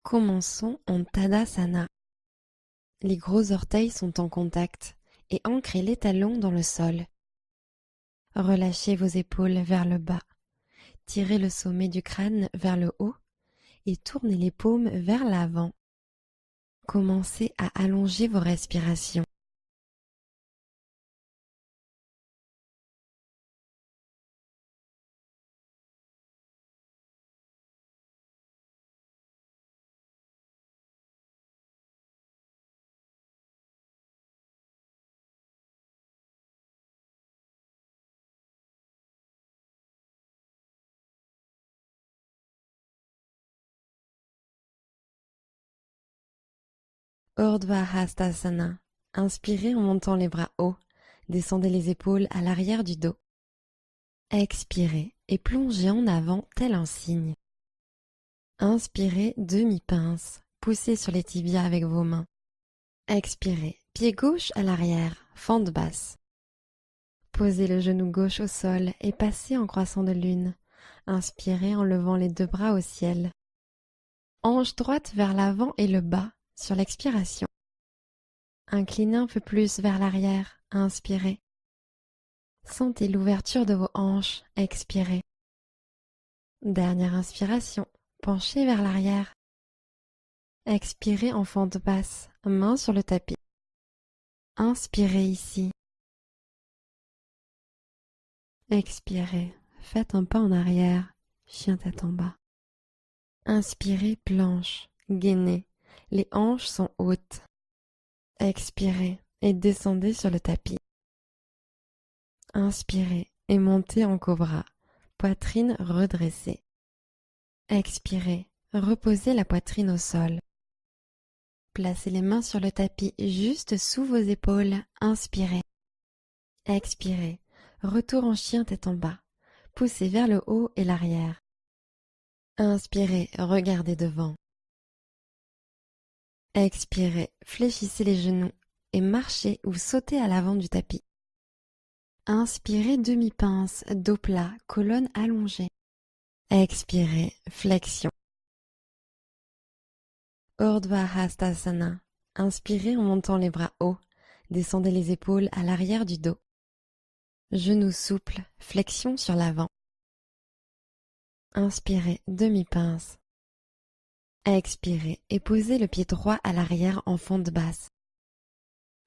Commençons en Tadasana. Les gros orteils sont en contact et ancrez les talons dans le sol. Relâchez vos épaules vers le bas. Tirez le sommet du crâne vers le haut et tournez les paumes vers l'avant. Commencez à allonger vos respirations. Urdhva Hastasana. Inspirez en montant les bras hauts. Descendez les épaules à l'arrière du dos. Expirez et plongez en avant tel un cygne. Inspirez demi-pince. Poussez sur les tibias avec vos mains. Expirez, pied gauche à l'arrière, fente basse. Posez le genou gauche au sol et passez en croissant de lune. Inspirez en levant les deux bras au ciel. Hanche droite vers l'avant et le bas sur l'expiration. Inclinez un peu plus vers l'arrière, inspirez. Sentez l'ouverture de vos hanches, expirez. Dernière inspiration, penchez vers l'arrière. Expirez en fente basse, main sur le tapis. Inspirez ici. Expirez, faites un pas en arrière, chien tête en bas. Inspirez, planche, gainez, les hanches sont hautes. Expirez et descendez sur le tapis. Inspirez et montez en cobra, poitrine redressée. Expirez, reposez la poitrine au sol. Placez les mains sur le tapis juste sous vos épaules, inspirez. Expirez, retour en chien tête en bas, poussez vers le haut et l'arrière. Inspirez, regardez devant. Expirez, fléchissez les genoux et marchez ou sautez à l'avant du tapis. Inspirez, demi-pince, dos plat, colonne allongée. Expirez, flexion. Urdhva Hastasana. Inspirez en montant les bras hauts. Descendez les épaules à l'arrière du dos. Genoux souples, flexion sur l'avant. Inspirez, demi-pince. Expirez et posez le pied droit à l'arrière en fente basse.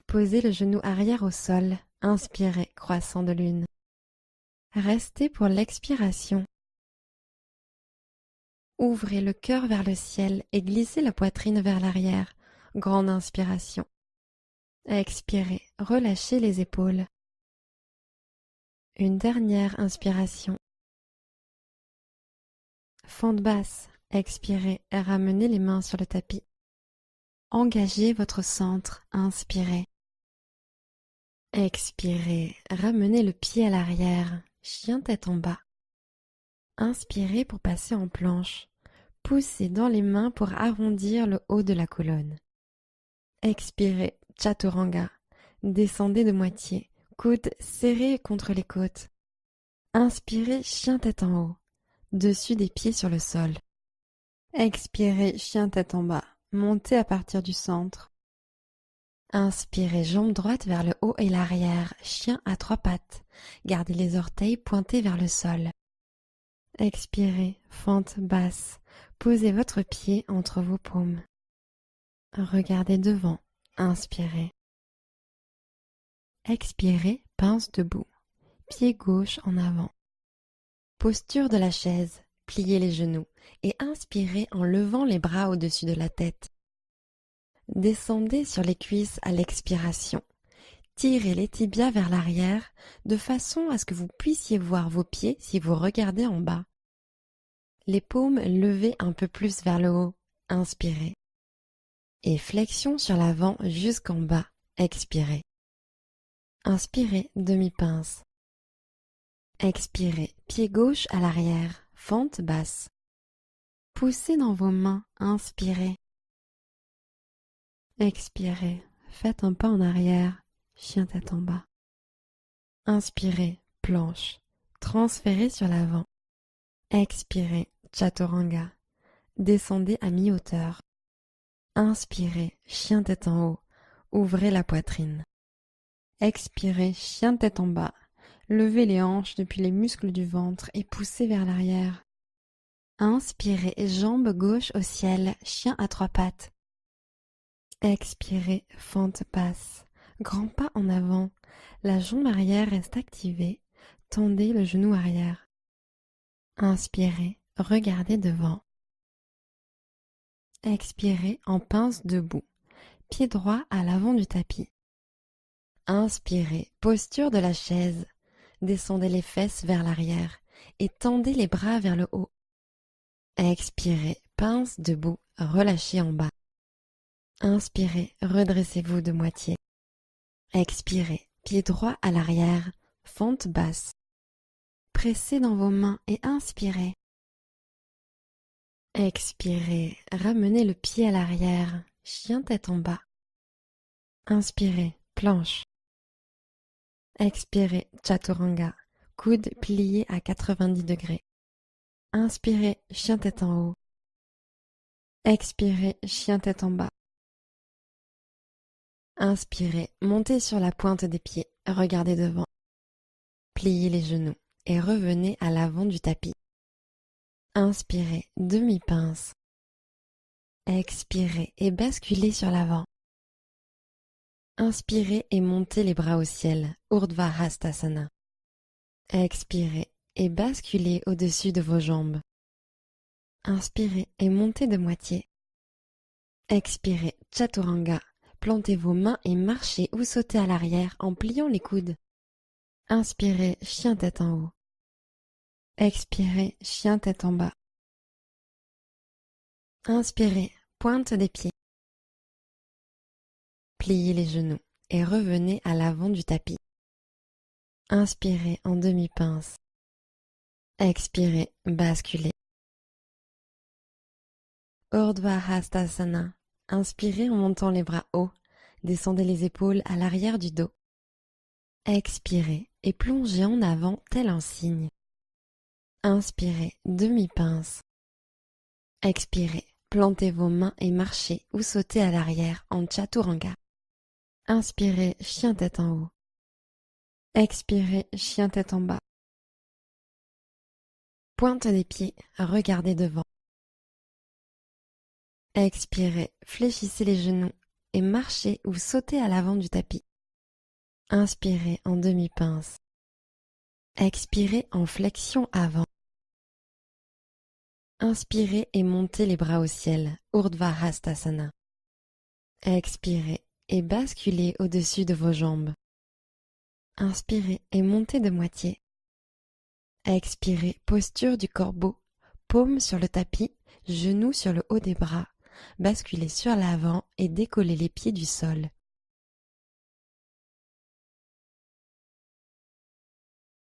Posez le genou arrière au sol. Inspirez, croissant de lune. Restez pour l'expiration. Ouvrez le cœur vers le ciel et glissez la poitrine vers l'arrière. Grande inspiration. Expirez, relâchez les épaules. Une dernière inspiration. Fente basse. Expirez, ramenez les mains sur le tapis. Engagez votre centre, inspirez. Expirez, ramenez le pied à l'arrière, chien tête en bas. Inspirez pour passer en planche. Poussez dans les mains pour arrondir le haut de la colonne. Expirez, chaturanga. Descendez de moitié, coudes serrés contre les côtes. Inspirez, chien tête en haut, dessus des pieds sur le sol. Expirez, chien tête en bas, montez à partir du centre. Inspirez, jambe droite vers le haut et l'arrière, chien à trois pattes. Gardez les orteils pointés vers le sol. Expirez, fente basse. Posez votre pied entre vos paumes. Regardez devant. Inspirez. Expirez, pince debout. Pied gauche en avant. Posture de la chaise. Pliez les genoux et inspirez en levant les bras au-dessus de la tête. Descendez sur les cuisses à l'expiration. Tirez les tibias vers l'arrière de façon à ce que vous puissiez voir vos pieds si vous regardez en bas. Les paumes levées un peu plus vers le haut. Inspirez. Et flexion sur l'avant jusqu'en bas. Expirez. Inspirez, demi-pince. Expirez, pied gauche à l'arrière, fente basse. Poussez dans vos mains, inspirez. Expirez, faites un pas en arrière, chien tête en bas. Inspirez, planche. Transférez sur l'avant. Expirez, chaturanga. descendez à mi-hauteur. Inspirez, chien tête en haut, ouvrez la poitrine. Expirez, chien tête en bas, levez les hanches depuis les muscles du ventre et poussez vers l'arrière. Inspirez, jambe gauche au ciel, chien à trois pattes. Expirez, fente basse, grand pas en avant, la jambe arrière reste activée, tendez le genou arrière. Inspirez, regardez devant. Expirez en pince debout, pied droit à l'avant du tapis. Inspirez, posture de la chaise, descendez les fesses vers l'arrière et tendez les bras vers le haut. Expirez, pince debout, relâchez en bas. Inspirez, redressez-vous de moitié. Expirez, pied droit à l'arrière, fente basse. Pressez dans vos mains et inspirez. Expirez, ramenez le pied à l'arrière, chien tête en bas. Inspirez, planche. Expirez, chaturanga, coude plié à 90 degrés. Inspirez, chien tête en haut. Expirez, chien tête en bas. Inspirez, montez sur la pointe des pieds, regardez devant. Pliez les genoux et revenez à l'avant du tapis. Inspirez, demi-pince. Expirez et basculez sur l'avant. Inspirez et montez les bras au ciel, Urdhva Hastasana. Expirez et basculez au-dessus de vos jambes. Inspirez et montez de moitié. Expirez, chaturanga. Plantez vos mains et marchez ou sautez à l'arrière en pliant les coudes. Inspirez, chien tête en haut. Expirez, chien tête en bas. Inspirez, pointe des pieds. Pliez les genoux et revenez à l'avant du tapis. Inspirez en demi-pince. Expirez, basculez. Urdhva Hastasana. Inspirez en montant les bras hauts. Descendez les épaules à l'arrière du dos. Expirez et plongez en avant tel un cygne. Inspirez, demi-pince. Expirez, plantez vos mains et marchez ou sautez à l'arrière en chaturanga. Inspirez, chien tête en haut. Expirez, chien tête en bas. Pointe des pieds, regardez devant. Expirez, fléchissez les genoux et marchez ou sautez à l'avant du tapis. Inspirez en demi-pince. Expirez en flexion avant. Inspirez et montez les bras au ciel, Urdhva Hastasana. Expirez et basculez au-dessus de vos jambes. Inspirez et montez de moitié. Expirez, posture du corbeau, paume sur le tapis, genoux sur le haut des bras. Basculez sur l'avant et décollez les pieds du sol.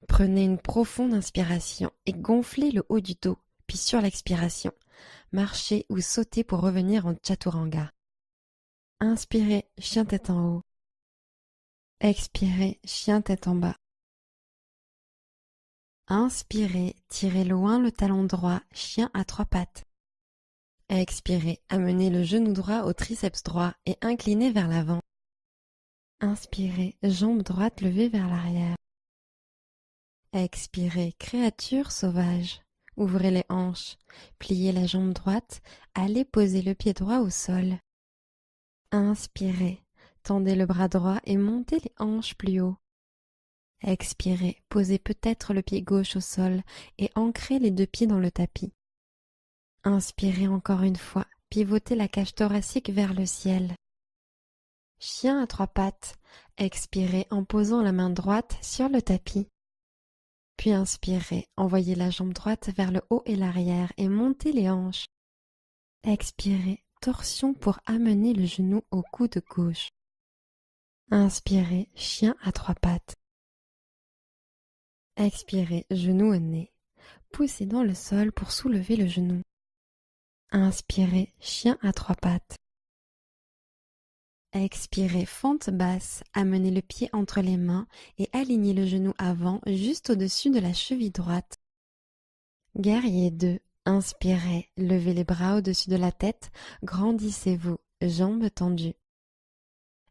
Prenez une profonde inspiration et gonflez le haut du dos, puis sur l'expiration, marchez ou sautez pour revenir en chaturanga. Inspirez, chien tête en haut. Expirez, chien tête en bas. Inspirez, tirez loin le talon droit, chien à trois pattes. Expirez, amenez le genou droit au triceps droit et inclinez vers l'avant. Inspirez, jambe droite levée vers l'arrière. Expirez, créature sauvage. Ouvrez les hanches, pliez la jambe droite, allez poser le pied droit au sol. Inspirez, tendez le bras droit et montez les hanches plus haut. Expirez, posez peut-être le pied gauche au sol et ancrez les deux pieds dans le tapis. Inspirez encore une fois, pivotez la cage thoracique vers le ciel. Chien à trois pattes, expirez en posant la main droite sur le tapis. Puis inspirez, envoyez la jambe droite vers le haut et l'arrière et montez les hanches. Expirez, torsion pour amener le genou au coude gauche. Inspirez, chien à trois pattes. Expirez, genou au nez. Poussez dans le sol pour soulever le genou. Inspirez, chien à trois pattes. Expirez, fente basse, amenez le pied entre les mains et alignez le genou avant juste au-dessus de la cheville droite. Guerrier 2, Inspirez, levez les bras au-dessus de la tête, grandissez-vous, jambes tendues.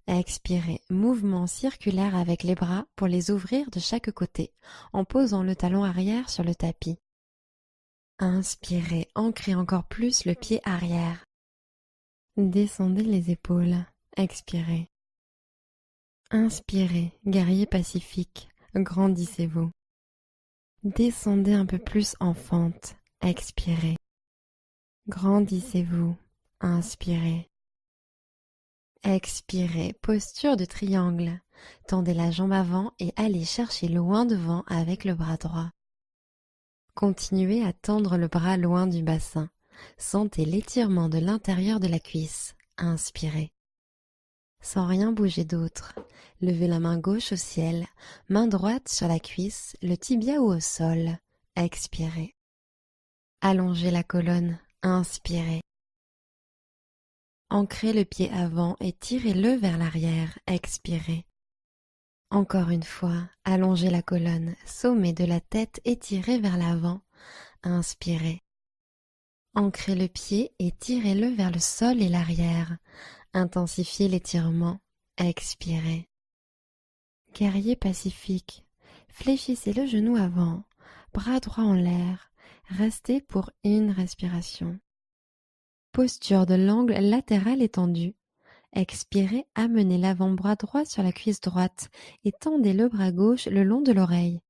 Expirez, mouvement circulaire avec les bras pour les ouvrir de chaque côté, en posant le talon arrière sur le tapis. Inspirez, ancrez encore plus le pied arrière. Descendez les épaules, expirez. Inspirez, guerrier pacifique, grandissez-vous. Descendez un peu plus en fente, expirez. Grandissez-vous, inspirez. Expirez, posture de triangle. Tendez la jambe avant et allez chercher loin devant avec le bras droit. Continuez à tendre le bras loin du bassin. Sentez l'étirement de l'intérieur de la cuisse. Inspirez. Sans rien bouger d'autre, levez la main gauche au ciel, main droite sur la cuisse, le tibia ou au sol. Expirez. Allongez la colonne. Inspirez. Ancrez le pied avant et tirez-le vers l'arrière. Expirez. Encore une fois, allongez la colonne, sommet de la tête étiré vers l'avant. Inspirez. Ancrez le pied et tirez-le vers le sol et l'arrière. Intensifiez l'étirement. Expirez. Guerrier pacifique. Fléchissez le genou avant, bras droit en l'air. Restez pour une respiration. Posture de l'angle latéral étendu. Expirez, amenez l'avant-bras droit sur la cuisse droite et tendez le bras gauche le long de l'oreille.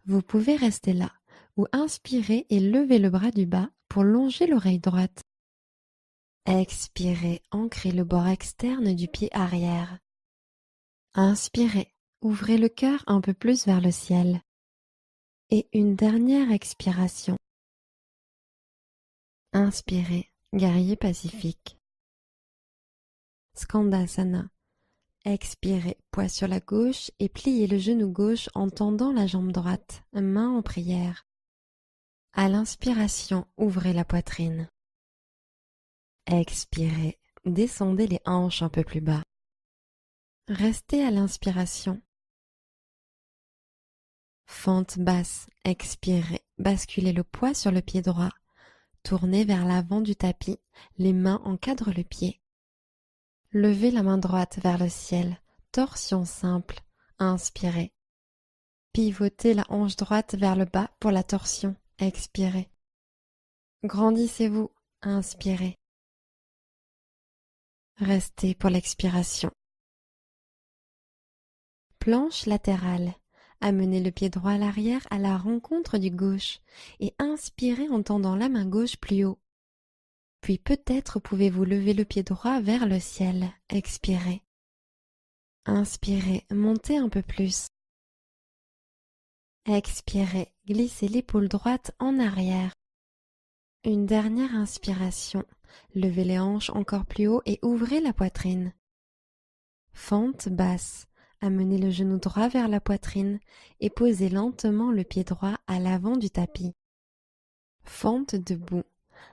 Vous pouvez rester là ou inspirez et levez le bras du bas pour longer l'oreille droite. Expirez, ancrez le bord externe du pied arrière. Inspirez, ouvrez le cœur un peu plus vers le ciel. Et une dernière expiration. Inspirez, guerrier pacifique. Skandasana. Expirez, poids sur la gauche et pliez le genou gauche en tendant la jambe droite, main en prière. À l'inspiration, ouvrez la poitrine. Expirez, descendez les hanches un peu plus bas. Restez à l'inspiration. Fente basse, expirez, basculez le poids sur le pied droit. Tournez vers l'avant du tapis, les mains encadrent le pied. Levez la main droite vers le ciel, torsion simple, inspirez. Pivotez la hanche droite vers le bas pour la torsion, expirez. Grandissez-vous, inspirez. Restez pour l'expiration. Planche latérale. Amenez le pied droit à l'arrière à la rencontre du gauche et inspirez en tendant la main gauche plus haut. Puis peut-être pouvez-vous lever le pied droit vers le ciel. Expirez. Inspirez, montez un peu plus. Expirez, glissez l'épaule droite en arrière. Une dernière inspiration. Levez les hanches encore plus haut et ouvrez la poitrine. Fente basse. Amenez le genou droit vers la poitrine et posez lentement le pied droit à l'avant du tapis. Fente debout.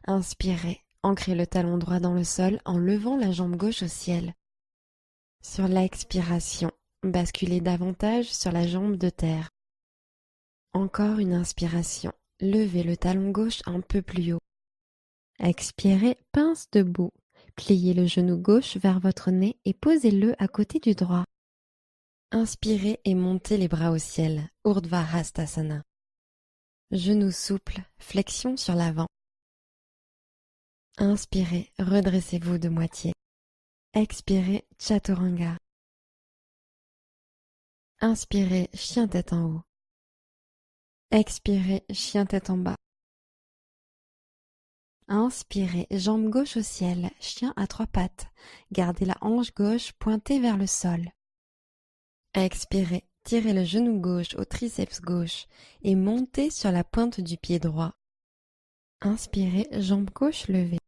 Inspirez. Ancrez le talon droit dans le sol en levant la jambe gauche au ciel. Sur l'expiration, basculez davantage sur la jambe de terre. Encore une inspiration. Levez le talon gauche un peu plus haut. Expirez, pince debout. Pliez le genou gauche vers votre nez et posez-le à côté du droit. Inspirez et montez les bras au ciel. Urdhva Hastasana. Genoux souples, flexion sur l'avant. Inspirez, redressez-vous de moitié. Expirez, Chaturanga. Inspirez, chien tête en haut. Expirez, chien tête en bas. Inspirez, jambe gauche au ciel, chien à trois pattes. Gardez la hanche gauche pointée vers le sol. Expirez, tirez le genou gauche au triceps gauche et montez sur la pointe du pied droit. Inspirez, jambe gauche levée.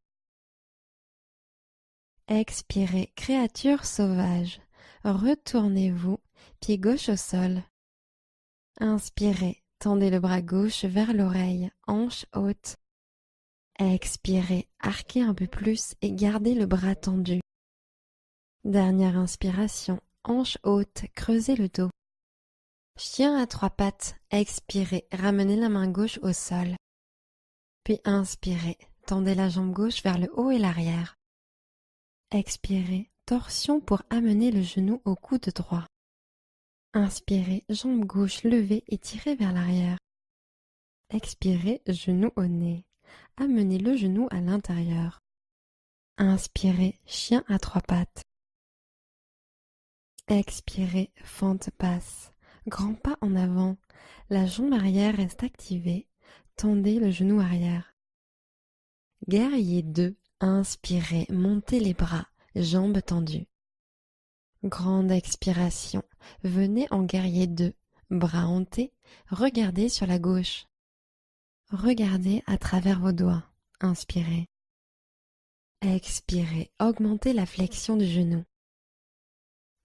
Expirez, créature sauvage. Retournez-vous, pied gauche au sol. Inspirez, tendez le bras gauche vers l'oreille, hanche haute. Expirez, arquez un peu plus et gardez le bras tendu. Dernière inspiration, hanche haute, creusez le dos. Chien à trois pattes, expirez, ramenez la main gauche au sol. Puis inspirez, tendez la jambe gauche vers le haut et l'arrière. Expirez, torsion pour amener le genou au coude droit. Inspirez, jambe gauche levée et tirez vers l'arrière. Expirez, genou au nez. Amenez le genou à l'intérieur. Inspirez, chien à 3 pattes. Expirez, fente basse. Grand pas en avant. La jambe arrière reste activée. Tendez le genou arrière. Guerrier 2. Inspirez, montez les bras, jambes tendues. Grande expiration. Venez en guerrier 2. Bras hantés, regardez sur la gauche. Regardez à travers vos doigts. Inspirez. Expirez, augmentez la flexion du genou.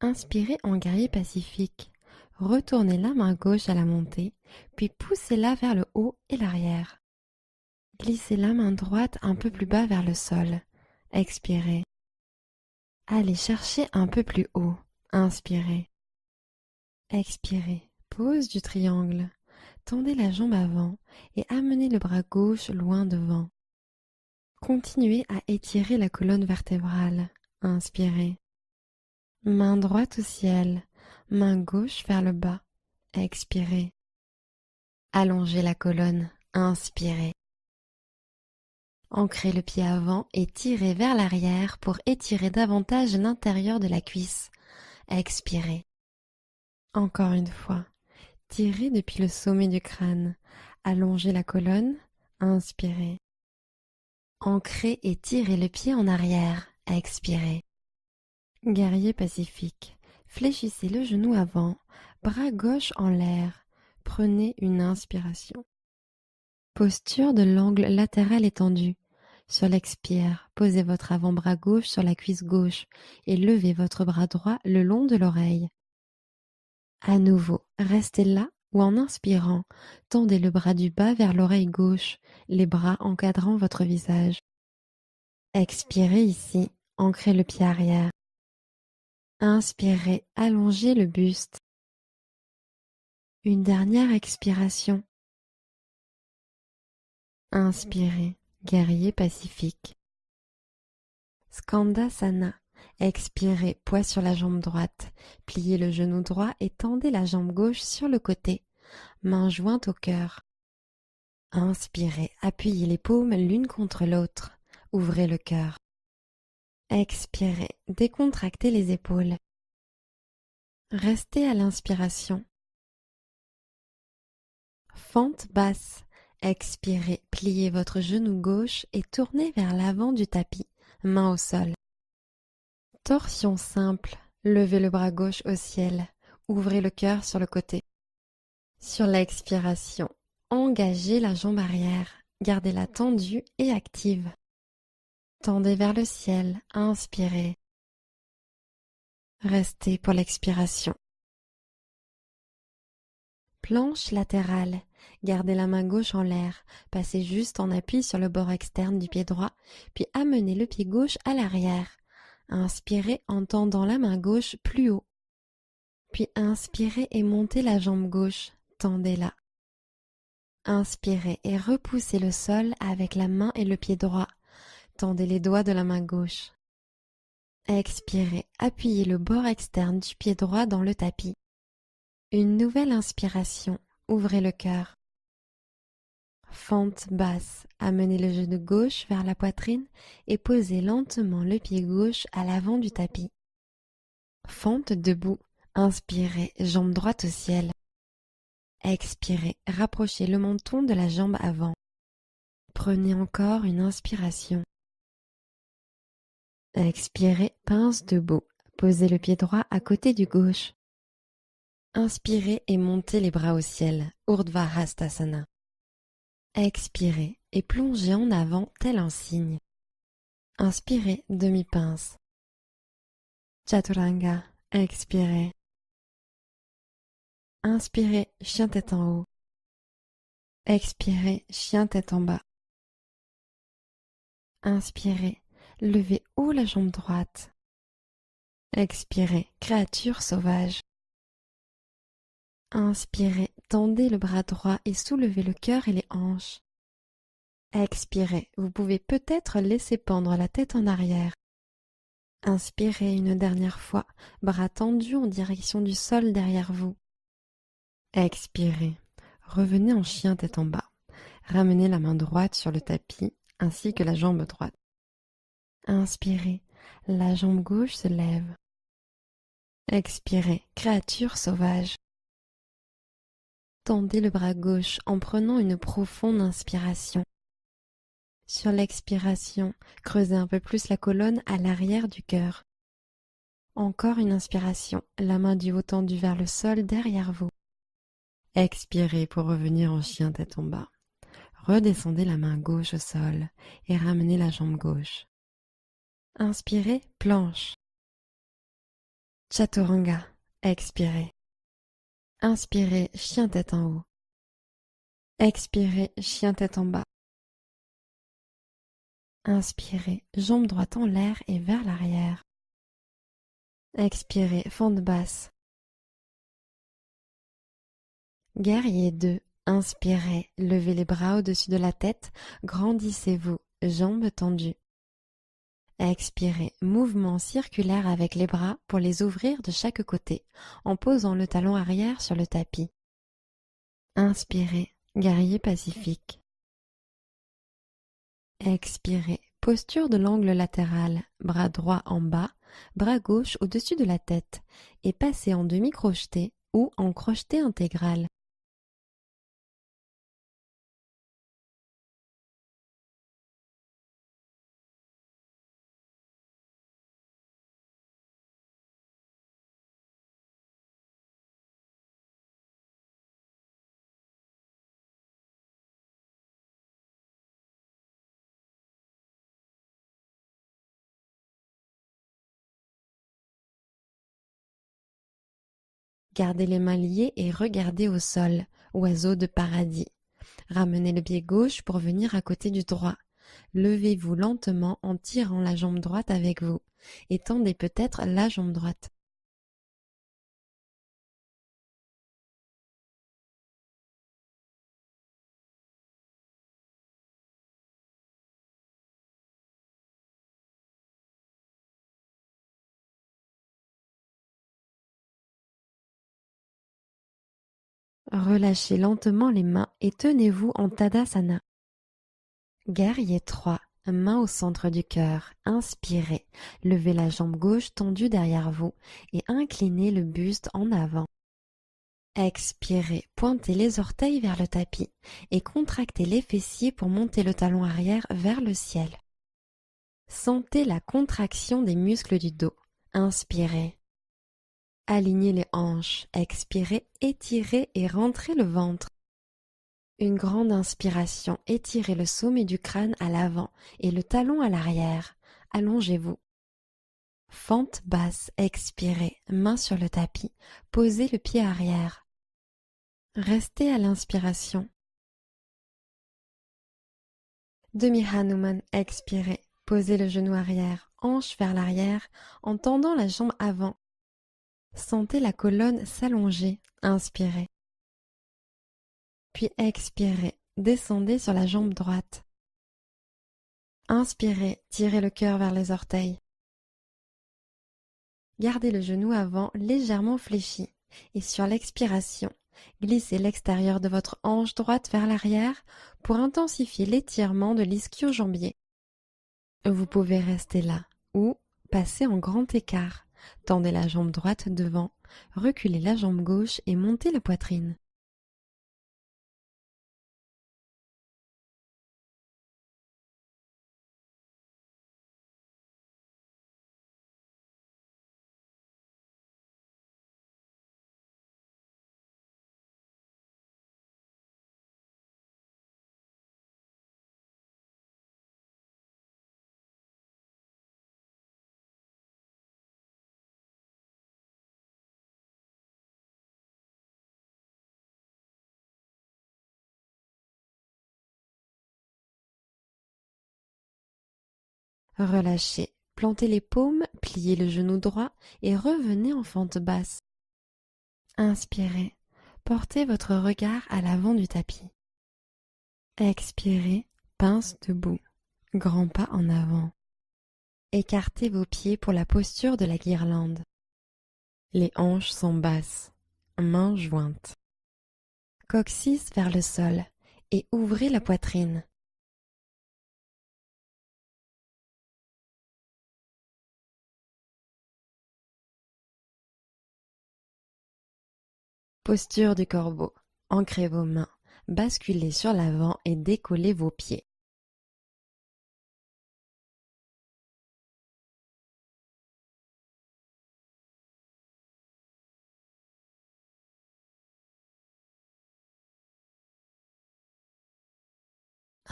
Inspirez en guerrier pacifique. Retournez la main gauche à la montée, puis poussez-la vers le haut et l'arrière. Glissez la main droite un peu plus bas vers le sol. Expirez. Allez chercher un peu plus haut. Inspirez. Expirez. Pose du triangle. Tendez la jambe avant et amenez le bras gauche loin devant. Continuez à étirer la colonne vertébrale. Inspirez. Main droite au ciel, main gauche vers le bas. Expirez. Allongez la colonne. Inspirez. Ancrez le pied avant et tirez vers l'arrière pour étirer davantage l'intérieur de la cuisse. Expirez. Encore une fois. Tirez depuis le sommet du crâne. Allongez la colonne. Inspirez. Ancrez et tirez le pied en arrière. Expirez. Guerrier pacifique. Fléchissez le genou avant, bras gauche en l'air. Prenez une inspiration. Posture de l'angle latéral étendu. Sur l'expire, posez votre avant-bras gauche sur la cuisse gauche et levez votre bras droit le long de l'oreille. À nouveau, restez là ou en inspirant, tendez le bras du bas vers l'oreille gauche, les bras encadrant votre visage. Expirez ici, ancrez le pied arrière. Inspirez, allongez le buste. Une dernière expiration. Inspirez, guerrier pacifique. Skandasana. Expirez, poids sur la jambe droite. Pliez le genou droit et tendez la jambe gauche sur le côté. Main jointe au cœur. Inspirez, appuyez les paumes l'une contre l'autre. Ouvrez le cœur. Expirez, décontractez les épaules. Restez à l'inspiration. Fente basse. Expirez, pliez votre genou gauche et tournez vers l'avant du tapis, main au sol. Torsion simple. Levez le bras gauche au ciel. Ouvrez le cœur sur le côté. Sur l'expiration, engagez la jambe arrière. Gardez-la tendue et active. Tendez vers le ciel. Inspirez. Restez pour l'expiration. Planche latérale. Gardez la main gauche en l'air. Passez juste en appui sur le bord externe du pied droit, puis amenez le pied gauche à l'arrière. Inspirez en tendant la main gauche plus haut. Puis inspirez et montez la jambe gauche. Tendez-la. Inspirez et repoussez le sol avec la main et le pied droit. Tendez les doigts de la main gauche. Expirez, appuyez le bord externe du pied droit dans le tapis. Une nouvelle inspiration, ouvrez le cœur. Fente basse, amenez le genou gauche vers la poitrine et posez lentement le pied gauche à l'avant du tapis. Fente debout, inspirez, jambe droite au ciel. Expirez, rapprochez le menton de la jambe avant. Prenez encore une inspiration. Expirez, pince debout, posez le pied droit à côté du gauche. Inspirez et montez les bras au ciel, Urdhva Hastasana. Expirez et plongez en avant tel un cygne. Inspirez, demi-pince. Chaturanga, expirez. Inspirez, chien tête en haut. Expirez, chien tête en bas. Inspirez, levez haut la jambe droite. Expirez, créature sauvage. Inspirez, tendez le bras droit et soulevez le cœur et les hanches. Expirez, vous pouvez peut-être laisser pendre la tête en arrière. Inspirez une dernière fois, bras tendus en direction du sol derrière vous. Expirez, revenez en chien tête en bas. Ramenez la main droite sur le tapis ainsi que la jambe droite. Inspirez, la jambe gauche se lève. Expirez, créature sauvage. Tendez le bras gauche en prenant une profonde inspiration. Sur l'expiration, creusez un peu plus la colonne à l'arrière du cœur. Encore une inspiration, la main du haut tendue vers le sol derrière vous. Expirez pour revenir en chien tête en bas. Redescendez la main gauche au sol et ramenez la jambe gauche. Inspirez, planche. Chaturanga, expirez. Inspirez, chien tête en haut. Expirez, chien tête en bas. Inspirez, jambe droite en l'air et vers l'arrière. Expirez, fente basse. Guerrier 2, inspirez, levez les bras au-dessus de la tête, grandissez-vous, jambes tendues. Expirez, mouvement circulaire avec les bras pour les ouvrir de chaque côté, en posant le talon arrière sur le tapis. Inspirez, guerrier pacifique. Expirez, posture de l'angle latéral, bras droit en bas, bras gauche au-dessus de la tête, et passez en demi-crocheté ou en crocheté intégral. Gardez les mains liées et regardez au sol, oiseau de paradis. Ramenez le pied gauche pour venir à côté du droit. Levez-vous lentement en tirant la jambe droite avec vous et tendez peut-être la jambe droite. Relâchez lentement les mains et tenez-vous en Tadasana. Guerrier 3, main au centre du cœur. Inspirez, levez la jambe gauche tendue derrière vous et inclinez le buste en avant. Expirez, pointez les orteils vers le tapis et contractez les fessiers pour monter le talon arrière vers le ciel. Sentez la contraction des muscles du dos. Inspirez. Alignez les hanches. Expirez, étirez et rentrez le ventre. Une grande inspiration. Étirez le sommet du crâne à l'avant et le talon à l'arrière. Allongez-vous. Fente basse. Expirez, main sur le tapis. Posez le pied arrière. Restez à l'inspiration. Demi-Hanuman, expirez. Posez le genou arrière, hanche vers l'arrière, en tendant la jambe avant. Sentez la colonne s'allonger. Inspirez. Puis expirez. Descendez sur la jambe droite. Inspirez. Tirez le cœur vers les orteils. Gardez le genou avant légèrement fléchi. Et sur l'expiration, glissez l'extérieur de votre hanche droite vers l'arrière pour intensifier l'étirement de l'ischio-jambier. Vous pouvez rester là ou passer en grand écart. Tendez la jambe droite devant, reculez la jambe gauche et montez la poitrine. Relâchez, plantez les paumes, pliez le genou droit et revenez en fente basse. Inspirez, portez votre regard à l'avant du tapis. Expirez, Pince debout, grand pas en avant. Écartez vos pieds pour la posture de la guirlande. Les hanches sont basses, mains jointes. Coccyx vers le sol et ouvrez la poitrine. Posture du corbeau. Ancrez vos mains, basculez sur l'avant et décollez vos pieds.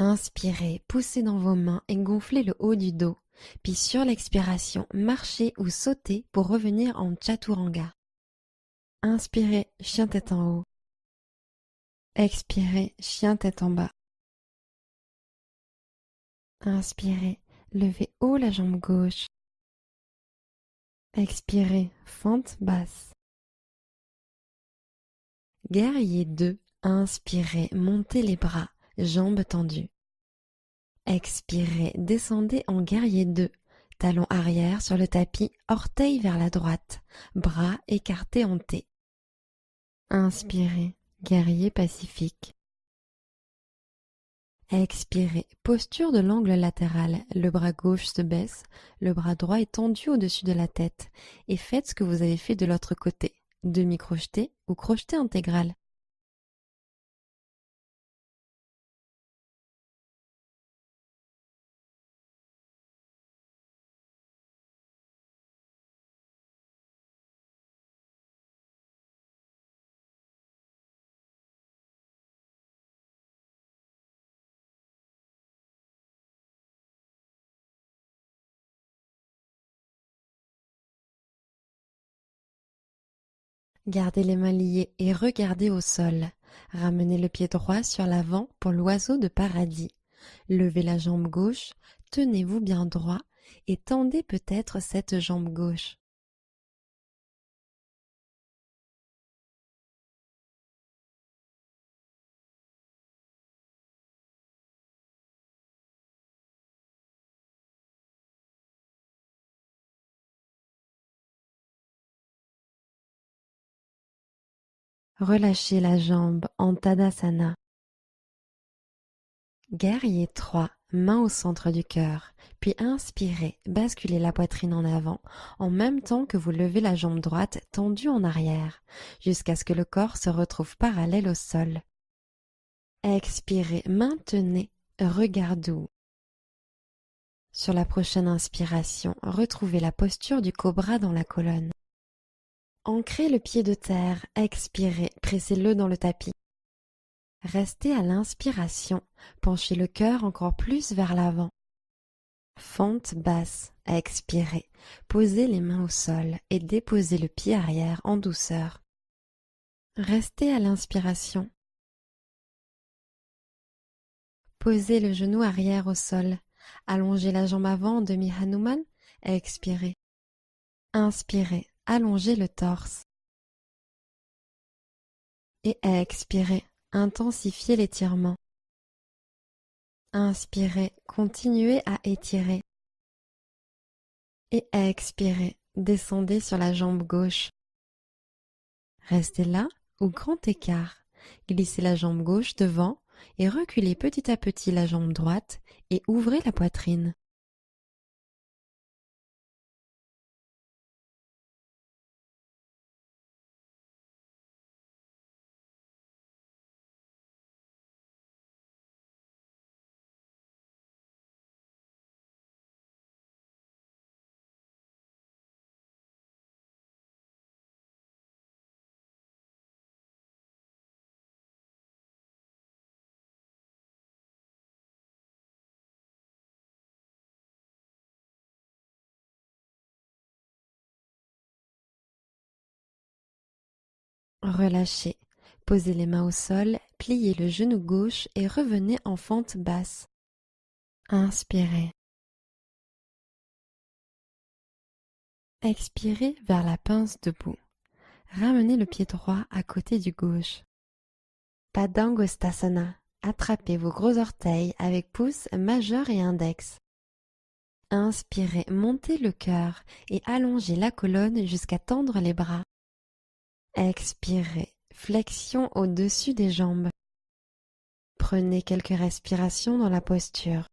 Inspirez, poussez dans vos mains et gonflez le haut du dos. Puis sur l'expiration, marchez ou sautez pour revenir en chaturanga. Inspirez, chien tête en haut. Expirez, chien tête en bas. Inspirez, levez haut la jambe gauche. Expirez, fente basse. Guerrier 2, inspirez, montez les bras, jambes tendues. Expirez, descendez en guerrier 2, talon arrière sur le tapis, orteil vers la droite, bras écartés en T. Inspirez, guerrier pacifique. Expirez, posture de l'angle latéral, le bras gauche se baisse, le bras droit est tendu au-dessus de la tête et faites ce que vous avez fait de l'autre côté, demi-crocheté ou crocheté intégral. Gardez les mains liées et regardez au sol. Ramenez le pied droit sur l'avant pour l'oiseau de paradis. Levez la jambe gauche, tenez-vous bien droit et tendez peut-être cette jambe gauche. Relâchez la jambe en Tadasana. Guerrier 3, main au centre du cœur, puis inspirez, basculez la poitrine en avant, en même temps que vous levez la jambe droite tendue en arrière, jusqu'à ce que le corps se retrouve parallèle au sol. Expirez, maintenez, regard doux. Sur la prochaine inspiration, retrouvez la posture du cobra dans la colonne. Ancrez le pied de terre, expirez, pressez-le dans le tapis. Restez à l'inspiration, penchez le cœur encore plus vers l'avant. Fente basse, expirez, posez les mains au sol et déposez le pied arrière en douceur. Restez à l'inspiration. Posez le genou arrière au sol, allongez la jambe avant en demi-Hanuman, expirez. Inspirez, allongez le torse. Et expirez, intensifiez l'étirement. Inspirez, continuez à étirer. Et expirez, descendez sur la jambe gauche. Restez là ou grand écart. Glissez la jambe gauche devant et reculez petit à petit la jambe droite et ouvrez la poitrine. Relâchez. Posez les mains au sol, pliez le genou gauche et revenez en fente basse. Inspirez. Expirez vers la pince debout. Ramenez le pied droit à côté du gauche. Padangusthasana, attrapez vos gros orteils avec pouce majeur et index. Inspirez, montez le cœur et allongez la colonne jusqu'à tendre les bras. Expirez, flexion au-dessus des jambes. Prenez quelques respirations dans la posture.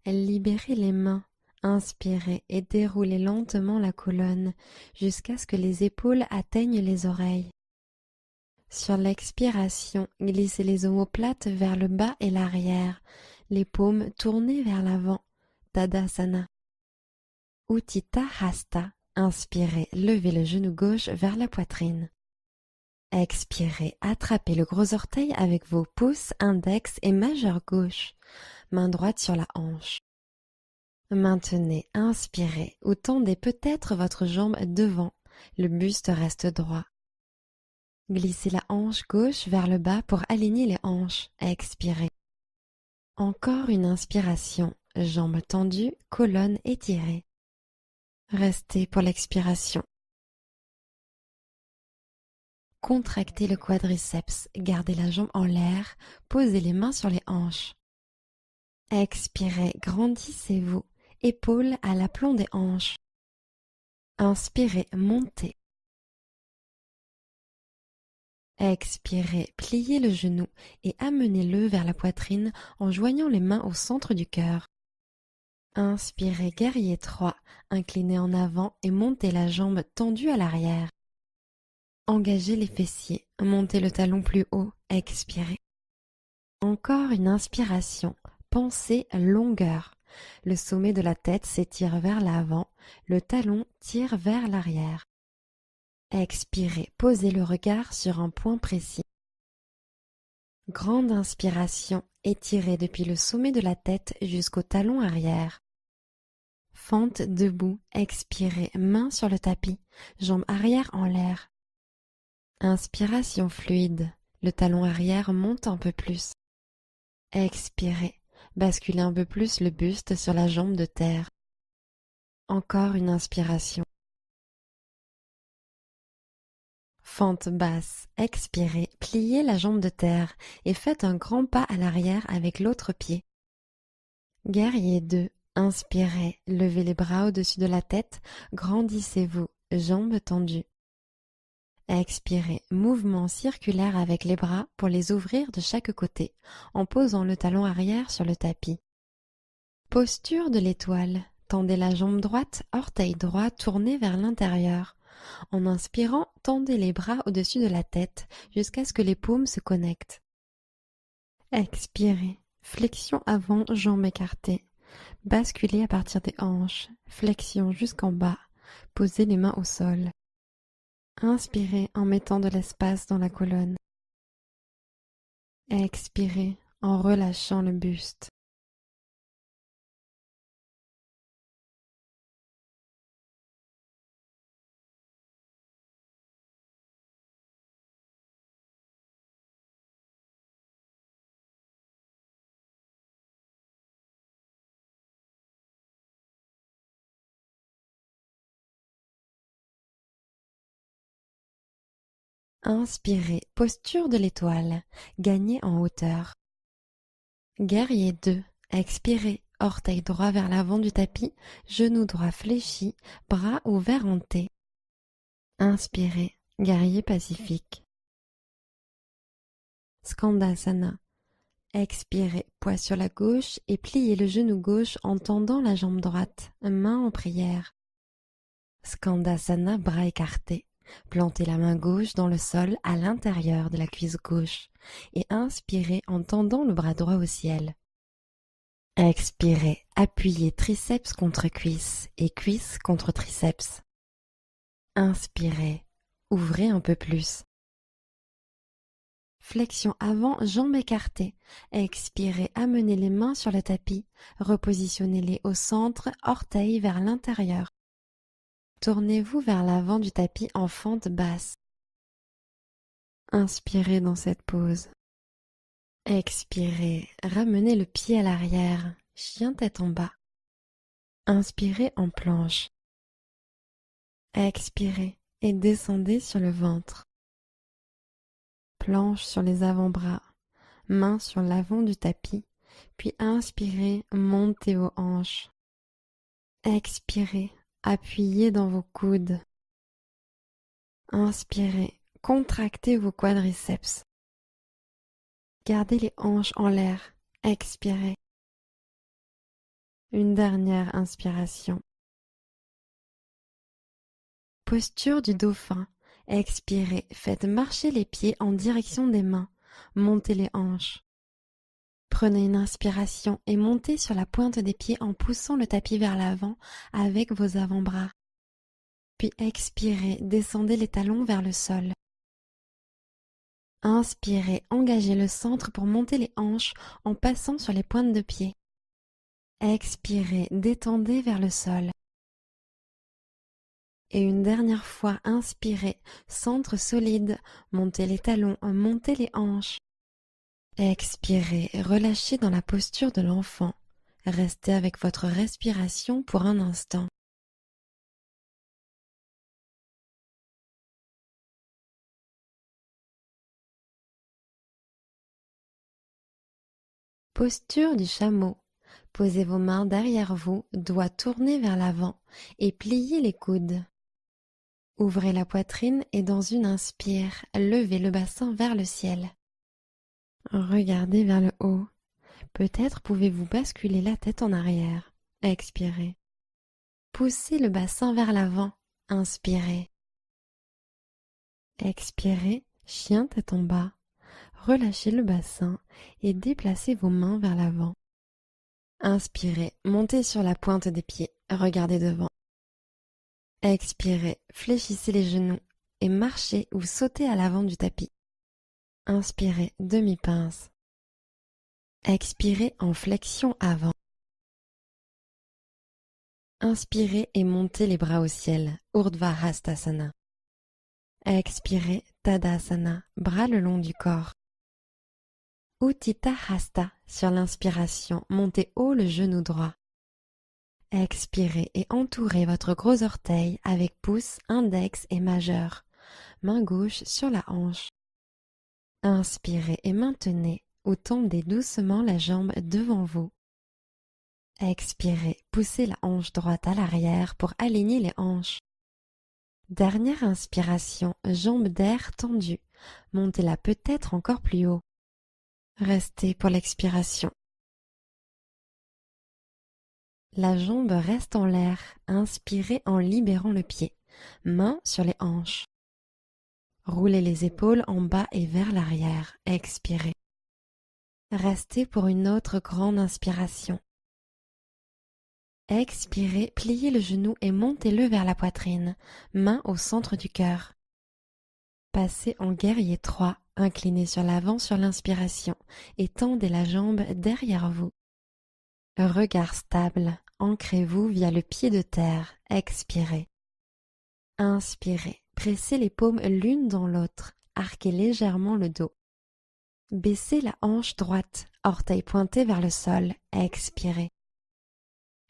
Libérez les mains, inspirez et déroulez lentement la colonne jusqu'à ce que les épaules atteignent les oreilles. Sur l'expiration, glissez les omoplates vers le bas et l'arrière, les paumes tournées vers l'avant. Tadasana. Utthita Hasta. Inspirez, levez le genou gauche vers la poitrine. Expirez, attrapez le gros orteil avec vos pouces, index et majeur gauche. Main droite sur la hanche. Maintenez, inspirez ou tendez peut-être votre jambe devant. Le buste reste droit. Glissez la hanche gauche vers le bas pour aligner les hanches. Expirez. Encore une inspiration. Jambes tendues, colonne étirée. Restez pour l'expiration. Contractez le quadriceps, gardez la jambe en l'air, posez les mains sur les hanches. Expirez, grandissez-vous, épaules à l'aplomb des hanches. Inspirez, montez. Expirez, pliez le genou et amenez-le vers la poitrine en joignant les mains au centre du cœur. Inspirez, guerrier 3, inclinez en avant et montez la jambe tendue à l'arrière. Engagez les fessiers, montez le talon plus haut, expirez. Encore une inspiration, pensez longueur. Le sommet de la tête s'étire vers l'avant, le talon tire vers l'arrière. Expirez, posez le regard sur un point précis. Grande inspiration, étirez depuis le sommet de la tête jusqu'au talon arrière. Fente debout, expirez, main sur le tapis, jambes arrière en l'air. Inspiration fluide, le talon arrière monte un peu plus. Expirez, basculez un peu plus le buste sur la jambe de terre. Encore une inspiration. Fente basse, expirez, pliez la jambe de terre et faites un grand pas à l'arrière avec l'autre pied. Guerrier 2, inspirez, levez les bras au-dessus de la tête, grandissez-vous, jambes tendues. Expirez, mouvement circulaire avec les bras pour les ouvrir de chaque côté, en posant le talon arrière sur le tapis. Posture de l'étoile, tendez la jambe droite, orteil droit tourné vers l'intérieur. En inspirant, tendez les bras au-dessus de la tête jusqu'à ce que les paumes se connectent. Expirez, flexion avant, jambes écartées. Basculez à partir des hanches, flexion jusqu'en bas, posez les mains au sol. Inspirez en mettant de l'espace dans la colonne. Expirez en relâchant le buste. Inspirez, posture de l'étoile, gagnez en hauteur. Guerrier 2, expirez, orteil droit vers l'avant du tapis, genou droit fléchi, bras ouverts en T. Inspirez, guerrier pacifique. Skandasana. Expirez, poids sur la gauche et pliez le genou gauche en tendant la jambe droite, main en prière. Skandasana, bras écartés. Plantez la main gauche dans le sol à l'intérieur de la cuisse gauche et inspirez en tendant le bras droit au ciel. Expirez, appuyez triceps contre cuisse et cuisse contre triceps. Inspirez, ouvrez un peu plus. Flexion avant, jambes écartées. Expirez, amenez les mains sur le tapis. Repositionnez-les au centre, orteils vers l'intérieur. Tournez-vous vers l'avant du tapis en fente basse. Inspirez dans cette pose. Expirez, ramenez le pied à l'arrière, chien tête en bas. Inspirez en planche. Expirez et descendez sur le ventre. Planche sur les avant-bras, main sur l'avant du tapis, puis inspirez, montez vos hanches. Expirez, appuyez dans vos coudes. Inspirez, contractez vos quadriceps. Gardez les hanches en l'air, expirez. Une dernière inspiration. Posture du dauphin. Expirez, faites marcher les pieds en direction des mains. Montez les hanches. Prenez une inspiration et montez sur la pointe des pieds en poussant le tapis vers l'avant avec vos avant-bras. Puis expirez, descendez les talons vers le sol. Inspirez, engagez le centre pour monter les hanches en passant sur les pointes de pied. Expirez, détendez vers le sol. Et une dernière fois, inspirez, centre solide, montez les talons, montez les hanches. Expirez, relâchez dans la posture de l'enfant. Restez avec votre respiration pour un instant. Posture du chameau. Posez vos mains derrière vous, doigts tournés vers l'avant et pliez les coudes. Ouvrez la poitrine et dans une inspire, levez le bassin vers le ciel. Regardez vers le haut. Peut-être pouvez-vous basculer la tête en arrière. Expirez. Poussez le bassin vers l'avant. Inspirez. Expirez, chien tête en bas. Relâchez le bassin et déplacez vos mains vers l'avant. Inspirez, montez sur la pointe des pieds, regardez devant. Expirez, fléchissez les genoux et marchez ou sautez à l'avant du tapis. Inspirez, demi-pince. Expirez en flexion avant. Inspirez et montez les bras au ciel, Urdhva Hastasana. Expirez, Tadasana, bras le long du corps. Utthita Hasta, sur l'inspiration, montez haut le genou droit. Expirez et entourez votre gros orteil avec pouce, index et majeur. Main gauche sur la hanche. Inspirez et maintenez ou tendez doucement la jambe devant vous. Expirez, poussez la hanche droite à l'arrière pour aligner les hanches. Dernière inspiration, jambe d'air tendue. Montez-la peut-être encore plus haut. Restez pour l'expiration. La jambe reste en l'air, inspirez en libérant le pied, main sur les hanches. Roulez les épaules en bas et vers l'arrière, expirez. Restez pour une autre grande inspiration. Expirez, pliez le genou et montez-le vers la poitrine, main au centre du cœur. Passez en guerrier 3, inclinez sur l'avant sur l'inspiration et tendez la jambe derrière vous. Regard stable, ancrez-vous via le pied de terre, expirez. Inspirez, pressez les paumes l'une dans l'autre, arquez légèrement le dos. Baissez la hanche droite, orteil pointé vers le sol, expirez.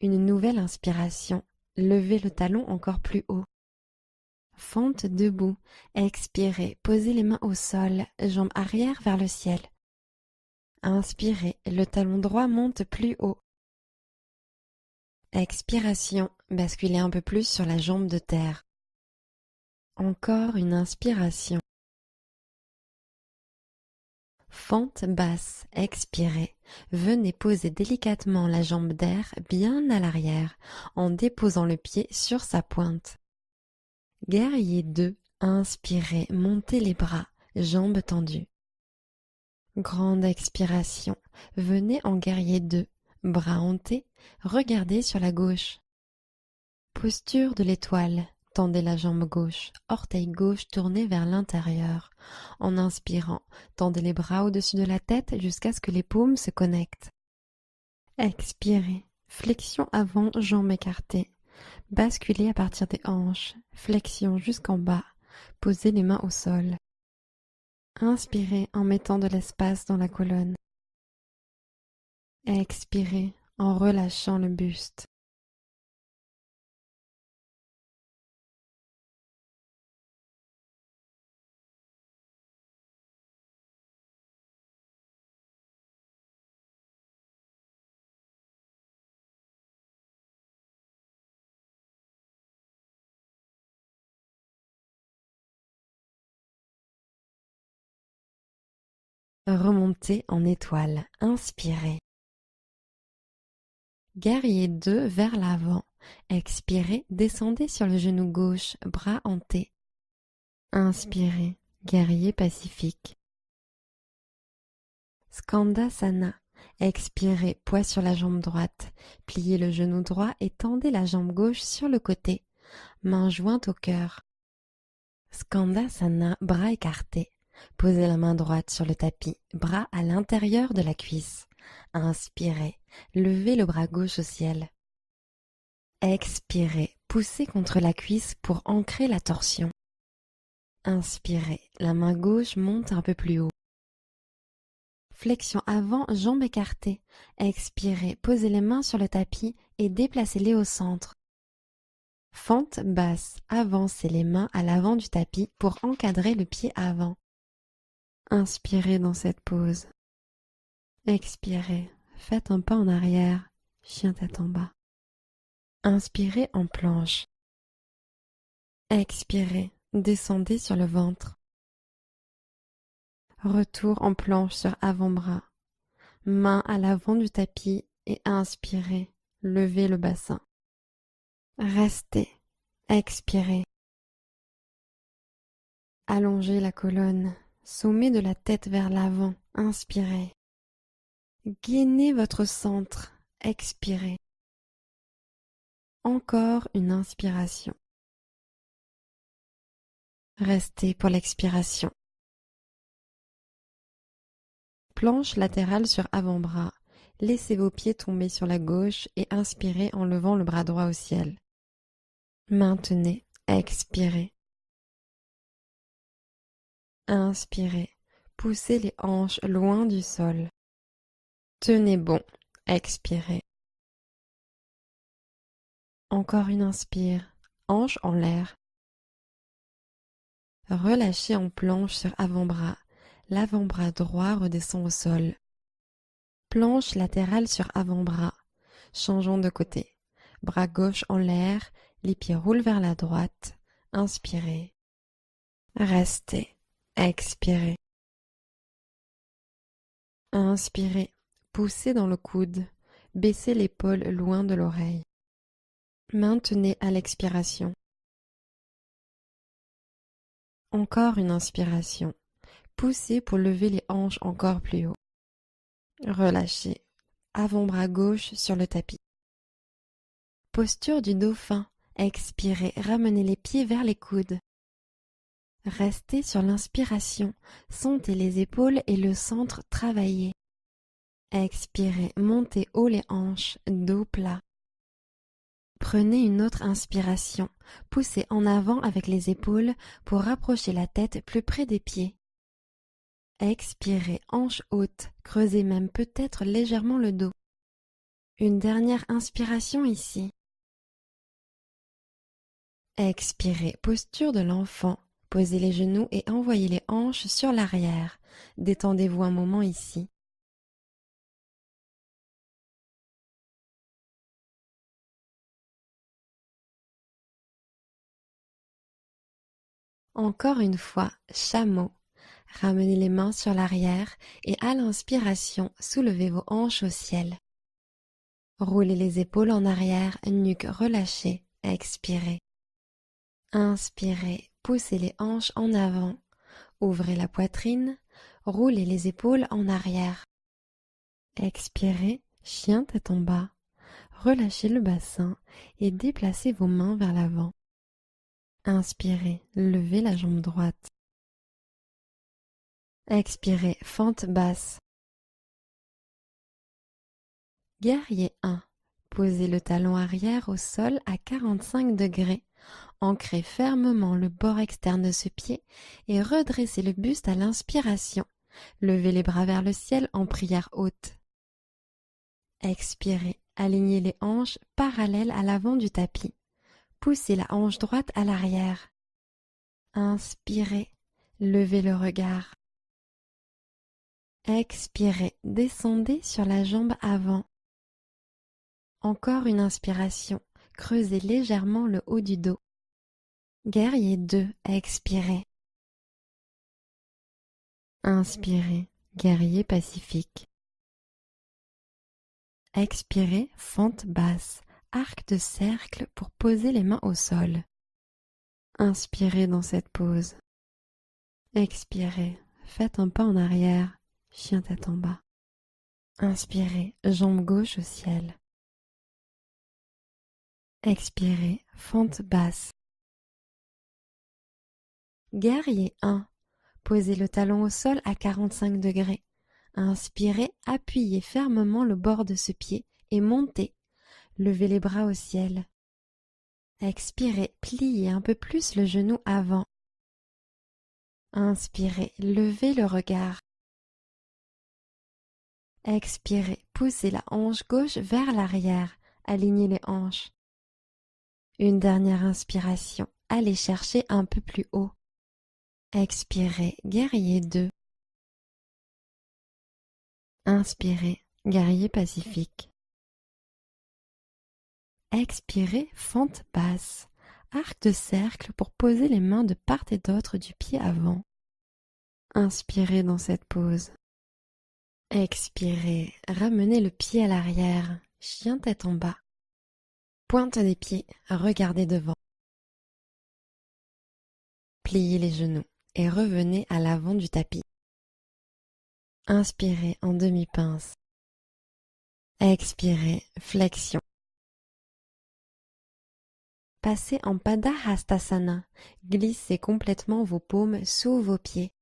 Une nouvelle inspiration, levez le talon encore plus haut. Fente debout, expirez, posez les mains au sol, jambes arrière vers le ciel. Inspirez, le talon droit monte plus haut. Expiration, basculez un peu plus sur la jambe de terre. Encore une inspiration. Fente basse, expirez. Venez poser délicatement la jambe d'air bien à l'arrière en déposant le pied sur sa pointe. Guerrier 2, inspirez, montez les bras, jambes tendues. Grande expiration, venez en guerrier 2, bras hantés, regardez sur la gauche. Posture de l'étoile, Tendez la jambe gauche, orteil gauche tourné vers l'intérieur. En inspirant, tendez les bras au-dessus de la tête jusqu'à ce que les paumes se connectent. Expirez. Flexion avant, jambes écartées. Basculez à partir des hanches. Flexion jusqu'en bas. Posez les mains au sol. Inspirez en mettant de l'espace dans la colonne. Expirez en relâchant le buste. Remontez en étoile. Inspirez. Guerrier 2 vers l'avant. Expirez, descendez sur le genou gauche, bras en T. Inspirez, guerrier pacifique. Skandasana. Expirez, poids sur la jambe droite. Pliez le genou droit et tendez la jambe gauche sur le côté. Main jointe au cœur. Skandasana, bras écartés. Posez la main droite sur le tapis, bras à l'intérieur de la cuisse. Inspirez, levez le bras gauche au ciel. Expirez, poussez contre la cuisse pour ancrer la torsion. Inspirez, la main gauche monte un peu plus haut. Flexion avant, jambes écartées. Expirez, posez les mains sur le tapis et déplacez-les au centre. Fente basse, avancez les mains à l'avant du tapis pour encadrer le pied avant. Inspirez dans cette pose. Expirez, faites un pas en arrière, chien tête en bas. Inspirez en planche. Expirez, descendez sur le ventre. Retour en planche sur avant-bras. Main à l'avant du tapis et inspirez, levez le bassin. Restez, expirez. Allongez la colonne, sommet de la tête vers l'avant, inspirez. Gainez votre centre, expirez. Encore une inspiration. Restez pour l'expiration. Planche latérale sur avant-bras. Laissez vos pieds tomber sur la gauche et inspirez en levant le bras droit au ciel. Maintenez, expirez. Inspirez, poussez les hanches loin du sol. Tenez bon, expirez. Encore une inspire, hanche en l'air. Relâchez en planche sur avant-bras. L'avant-bras droit redescend au sol. Planche latérale sur avant-bras. Changeons de côté. Bras gauche en l'air, les pieds roulent vers la droite. Inspirez. Restez. Expirez. Inspirez. Poussez dans le coude. Baissez l'épaule loin de l'oreille. Maintenez à l'expiration. Encore une inspiration. Poussez pour lever les hanches encore plus haut. Relâchez. Avant-bras gauche sur le tapis. Posture du dauphin. Expirez, ramenez les pieds vers les coudes. Restez sur l'inspiration. Sentez les épaules et le centre travailler. Expirez, montez haut les hanches, dos plat. Prenez une autre inspiration. Poussez en avant avec les épaules pour rapprocher la tête plus près des pieds. Expirez, hanche haute, creusez même peut-être légèrement le dos. Une dernière inspiration ici. Expirez, posture de l'enfant. Posez les genoux et envoyez les hanches sur l'arrière. Détendez-vous un moment ici. Encore une fois, chameau. Ramenez les mains sur l'arrière et à l'inspiration, soulevez vos hanches au ciel. Roulez les épaules en arrière, nuque relâchée, expirez. Inspirez, poussez les hanches en avant, ouvrez la poitrine, roulez les épaules en arrière. Expirez, chien tête en bas. Relâchez le bassin et déplacez vos mains vers l'avant. Inspirez, levez la jambe droite. Expirez, fente basse. Guerrier 1. Posez le talon arrière au sol à 45 degrés. Ancrez fermement le bord externe de ce pied et redressez le buste à l'inspiration. Levez les bras vers le ciel en prière haute. Expirez, alignez les hanches parallèles à l'avant du tapis. Poussez la hanche droite à l'arrière. Inspirez, levez le regard. Expirez, descendez sur la jambe avant. Encore une inspiration, creusez légèrement le haut du dos. Guerrier 2, expirez. Inspirez, guerrier pacifique. Expirez, fente basse, arc de cercle pour poser les mains au sol. Inspirez dans cette pose. Expirez, faites un pas en arrière, chien tête en bas. Inspirez, jambe gauche au ciel. Expirez, fente basse. Guerrier 1. Posez le talon au sol à 45 degrés. Inspirez, appuyez fermement le bord de ce pied et montez. Levez les bras au ciel. Expirez, pliez un peu plus le genou avant. Inspirez, levez le regard. Expirez, poussez la hanche gauche vers l'arrière. Alignez les hanches. Une dernière inspiration. Allez chercher un peu plus haut. Expirez, guerrier 2. Inspirez, guerrier pacifique. Expirez, fente basse, arc de cercle pour poser les mains de part et d'autre du pied avant. Inspirez dans cette pose. Expirez, ramenez le pied à l'arrière, chien tête en bas. Pointe des pieds, regardez devant. Pliez les genoux et revenez à l'avant du tapis. Inspirez en demi-pince. Expirez, flexion. Passez en Padahastasana. Glissez complètement vos paumes sous vos pieds.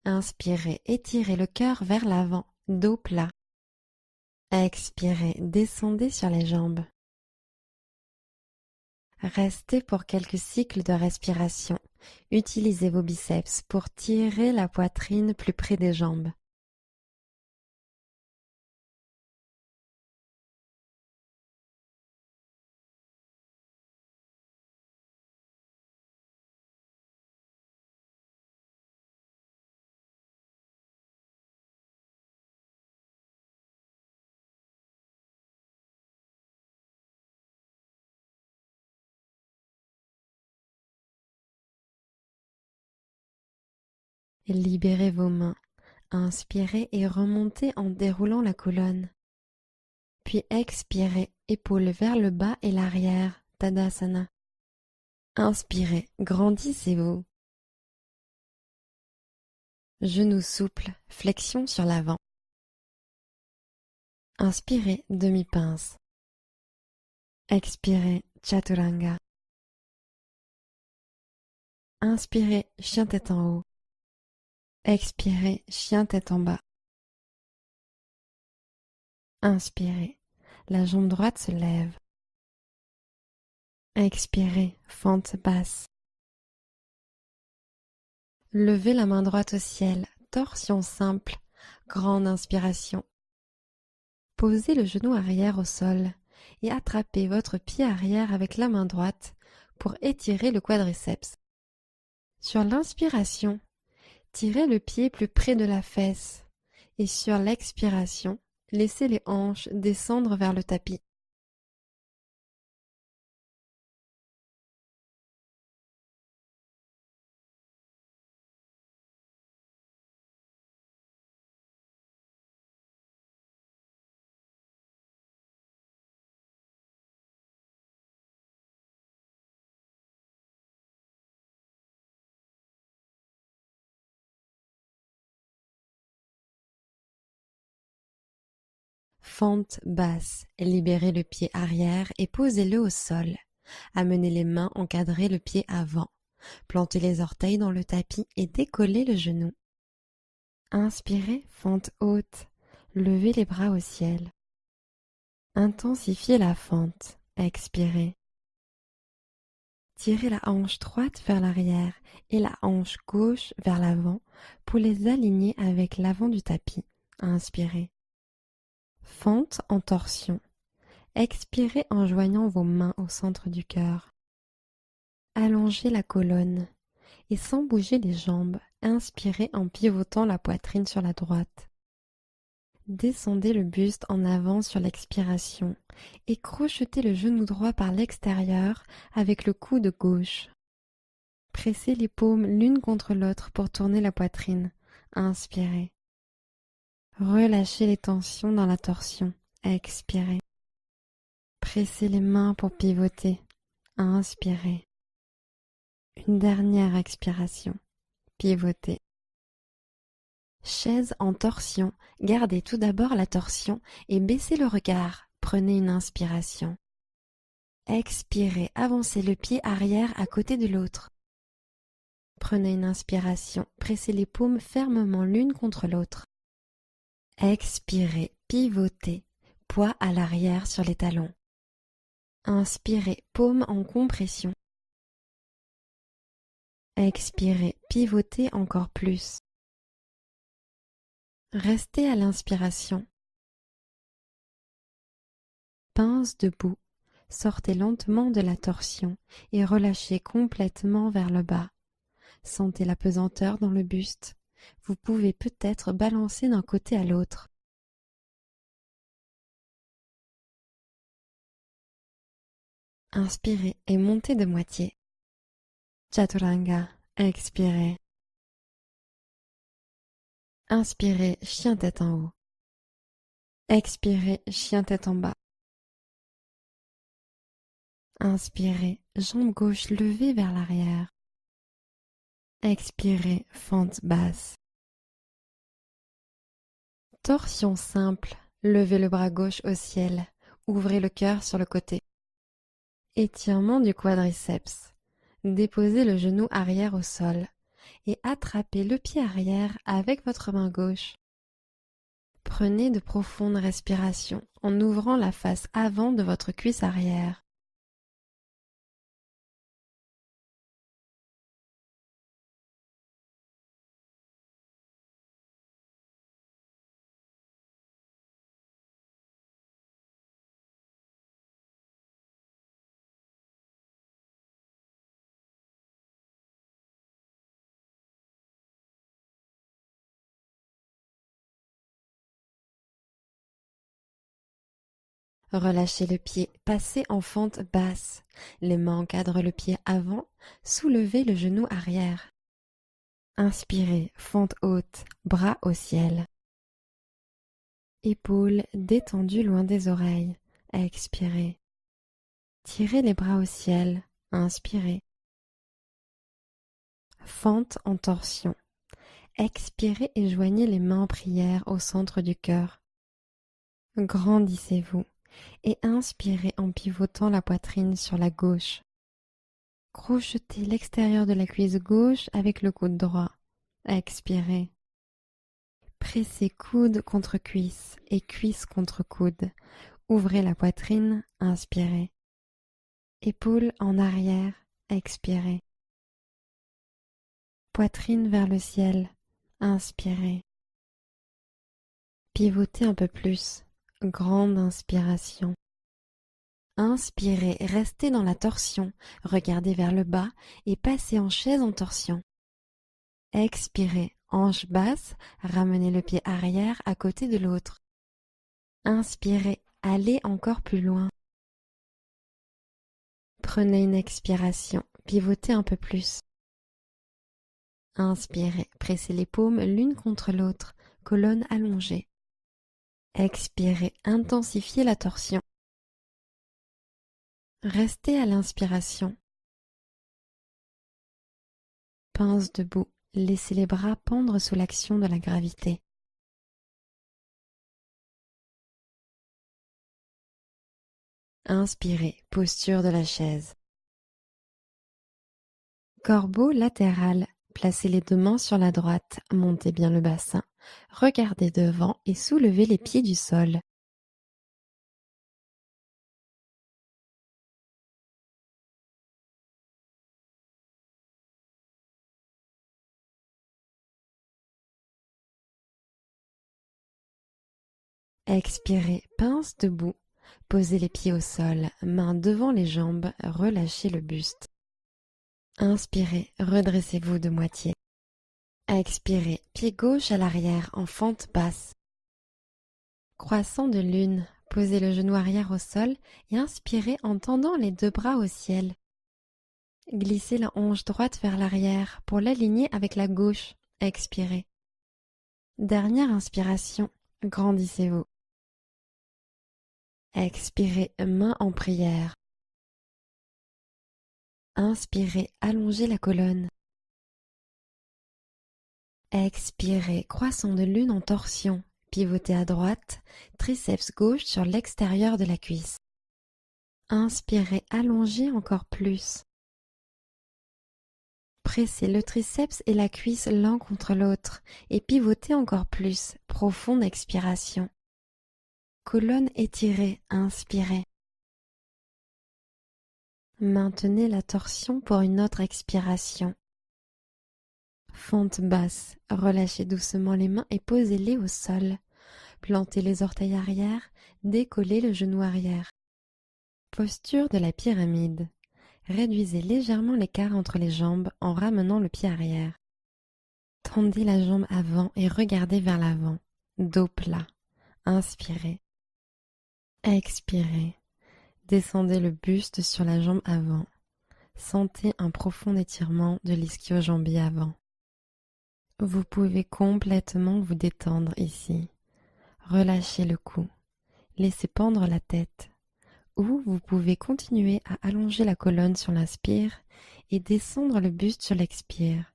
Inspirez, étirez le cœur vers l'avant, dos plat. Expirez, descendez sur les jambes. Restez pour quelques cycles de respiration. Utilisez vos biceps pour tirer la poitrine plus près des jambes. Libérez vos mains. Inspirez et remontez en déroulant la colonne. Puis expirez, épaules vers le bas et l'arrière, Tadasana. Inspirez, grandissez-vous. Genoux souples, flexion sur l'avant. Inspirez, demi-pince. Expirez, Chaturanga. Inspirez, chien tête en haut. Expirez, chien tête en bas. Inspirez, la jambe droite se lève. Expirez, fente basse. Levez la main droite au ciel, torsion simple, grande inspiration. Posez le genou arrière au sol et attrapez votre pied arrière avec la main droite pour étirer le quadriceps. Sur l'inspiration, tirez le pied plus près de la fesse et sur l'expiration, laissez les hanches descendre vers le tapis. Fente basse, libérez le pied arrière et posez-le au sol. Amenez les mains, encadrez le pied avant. Plantez les orteils dans le tapis et décollez le genou. Inspirez, fente haute. Levez les bras au ciel. Intensifiez la fente. Expirez. Tirez la hanche droite vers l'arrière et la hanche gauche vers l'avant pour les aligner avec l'avant du tapis. Inspirez. Fente en torsion. Expirez en joignant vos mains au centre du cœur. Allongez la colonne et sans bouger les jambes, inspirez en pivotant la poitrine sur la droite. Descendez le buste en avant sur l'expiration et crochetez le genou droit par l'extérieur avec le coude gauche. Pressez les paumes l'une contre l'autre pour tourner la poitrine. Inspirez. Relâchez les tensions dans la torsion. Expirez. Pressez les mains pour pivoter. Inspirez. Une dernière expiration. Pivotez. Chaise en torsion. Gardez tout d'abord la torsion et baissez le regard. Prenez une inspiration. Expirez. Avancez le pied arrière à côté de l'autre. Prenez une inspiration. Pressez les paumes fermement l'une contre l'autre. Expirez. Pivotez. Poids à l'arrière sur les talons. Inspirez. Paumes en compression. Expirez. Pivotez encore plus. Restez à l'inspiration. Pince debout. Sortez lentement de la torsion et relâchez complètement vers le bas. Sentez la pesanteur dans le buste. Vous pouvez peut-être balancer d'un côté à l'autre. Inspirez et montez de moitié. Chaturanga. Expirez. Inspirez, chien tête en haut. Expirez, chien tête en bas. Inspirez, jambe gauche levée vers l'arrière. Expirez, fente basse. Torsion simple, levez le bras gauche au ciel, ouvrez le cœur sur le côté. Étirement du quadriceps. Déposez le genou arrière au sol et attrapez le pied arrière avec votre main gauche. Prenez de profondes respirations en ouvrant la face avant de votre cuisse arrière. Relâchez le pied, passez en fente basse. Les mains encadrent le pied avant, soulevez le genou arrière. Inspirez, fente haute, bras au ciel. Épaules détendues loin des oreilles. Expirez. Tirez les bras au ciel. Inspirez. Fente en torsion. Expirez et joignez les mains en prière au centre du cœur. Grandissez-vous et inspirez en pivotant la poitrine sur la gauche. Crochetez l'extérieur de la cuisse gauche avec le coude droit. Expirez. Pressez coude contre cuisse et cuisse contre coude. Ouvrez la poitrine, inspirez. Épaules en arrière, expirez. Poitrine vers le ciel, inspirez. Pivotez un peu plus. Grande inspiration. Inspirez, restez dans la torsion, regardez vers le bas et passez en chaise en torsion. Expirez, hanche basse, ramenez le pied arrière à côté de l'autre. Inspirez, allez encore plus loin. Prenez une expiration, pivotez un peu plus. Inspirez, pressez les paumes l'une contre l'autre, colonne allongée. Expirez, intensifiez la torsion. Restez à l'inspiration. Pince debout, laissez les bras pendre sous l'action de la gravité. Inspirez, posture de la chaise. Corbeau latéral. Placez les 2 mains sur la droite, montez bien le bassin, regardez devant et soulevez les pieds du sol. Expirez, pince debout. Posez les pieds au sol, mains devant les jambes, relâchez le buste. Inspirez, redressez-vous de moitié. Expirez, pied gauche à l'arrière en fente basse. Croissant de lune, posez le genou arrière au sol et inspirez en tendant les 2 bras au ciel. Glissez la hanche droite vers l'arrière pour l'aligner avec la gauche. Expirez. Dernière inspiration, grandissez-vous. Expirez, main en prière. Inspirez, allongez la colonne. Expirez, croissant de lune en torsion. Pivotez à droite, triceps gauche sur l'extérieur de la cuisse. Inspirez, allongez encore plus. Pressez le triceps et la cuisse l'un contre l'autre et pivotez encore plus. Profonde expiration. Colonne étirée, inspirez. Maintenez la torsion pour une autre expiration. Fente basse, relâchez doucement les mains et posez-les au sol. Plantez les orteils arrière, décollez le genou arrière. Posture de la pyramide. Réduisez légèrement l'écart entre les jambes en ramenant le pied arrière. Tendez la jambe avant et regardez vers l'avant. Dos plat. Inspirez. Expirez. Descendez le buste sur la jambe avant. Sentez un profond étirement de l'ischio-jambier avant. Vous pouvez complètement vous détendre ici. Relâchez le cou. Laissez pendre la tête. Ou vous pouvez continuer à allonger la colonne sur l'inspire et descendre le buste sur l'expire.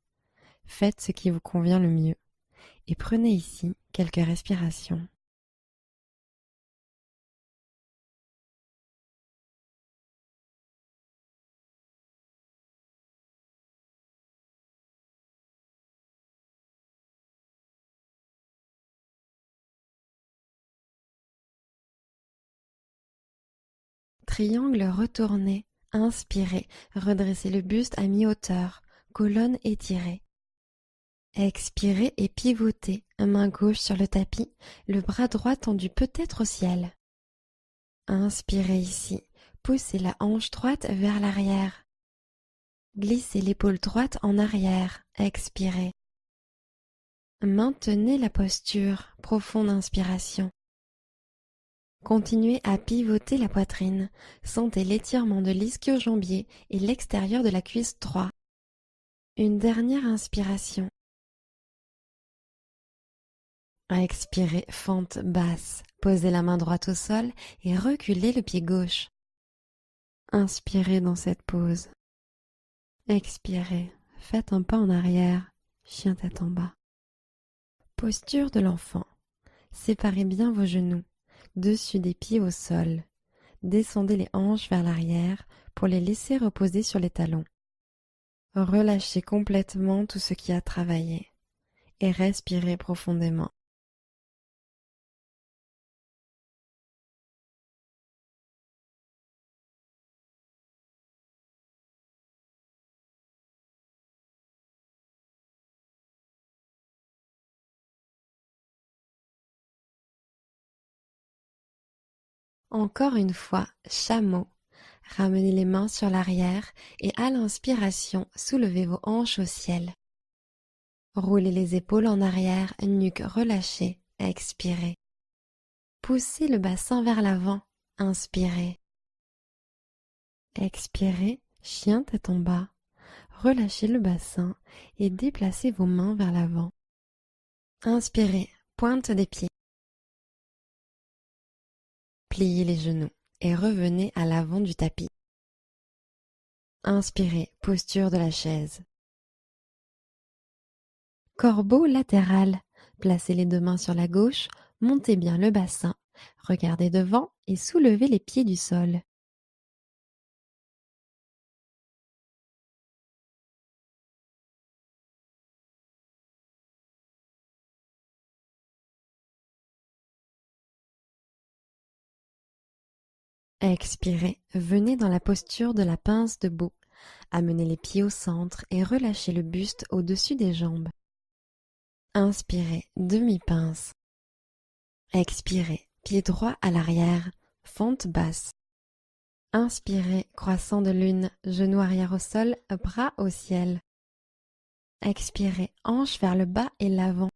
Faites ce qui vous convient le mieux. Et prenez ici quelques respirations. Triangle retourné. Inspirez, redressez le buste à mi-hauteur, colonne étirée. Expirez et pivotez, main gauche sur le tapis, le bras droit tendu peut-être au ciel. Inspirez ici, poussez la hanche droite vers l'arrière. Glissez l'épaule droite en arrière, expirez. Maintenez la posture, profonde inspiration. Continuez à pivoter la poitrine. Sentez l'étirement de l'ischio-jambier et l'extérieur de la cuisse droite. Une dernière inspiration. Expirez, fente basse. Posez la main droite au sol et reculez le pied gauche. Inspirez dans cette pose. Expirez, faites un pas en arrière, chien tête en bas. Posture de l'enfant. Séparez bien vos genoux. Dessus des pieds au sol. Descendez les hanches vers l'arrière pour les laisser reposer sur les talons. Relâchez complètement tout ce qui a travaillé et respirez profondément. Encore une fois, chameau. Ramenez les mains sur l'arrière et à l'inspiration, soulevez vos hanches au ciel. Roulez les épaules en arrière, nuque relâchée, expirez. Poussez le bassin vers l'avant, inspirez. Expirez, chien tête en bas. Relâchez le bassin et déplacez vos mains vers l'avant. Inspirez, pointe des pieds. Pliez les genoux et revenez à l'avant du tapis. Inspirez, posture de la chaise. Corbeau latéral. Placez les 2 mains sur la gauche, montez bien le bassin, regardez devant et soulevez les pieds du sol. Expirez, venez dans la posture de la pince debout. Amenez les pieds au centre et relâchez le buste au-dessus des jambes. Inspirez, demi-pince. Expirez, pied droit à l'arrière, fente basse. Inspirez, croissant de lune, genou arrière au sol, bras au ciel. Expirez, hanche vers le bas et l'avant.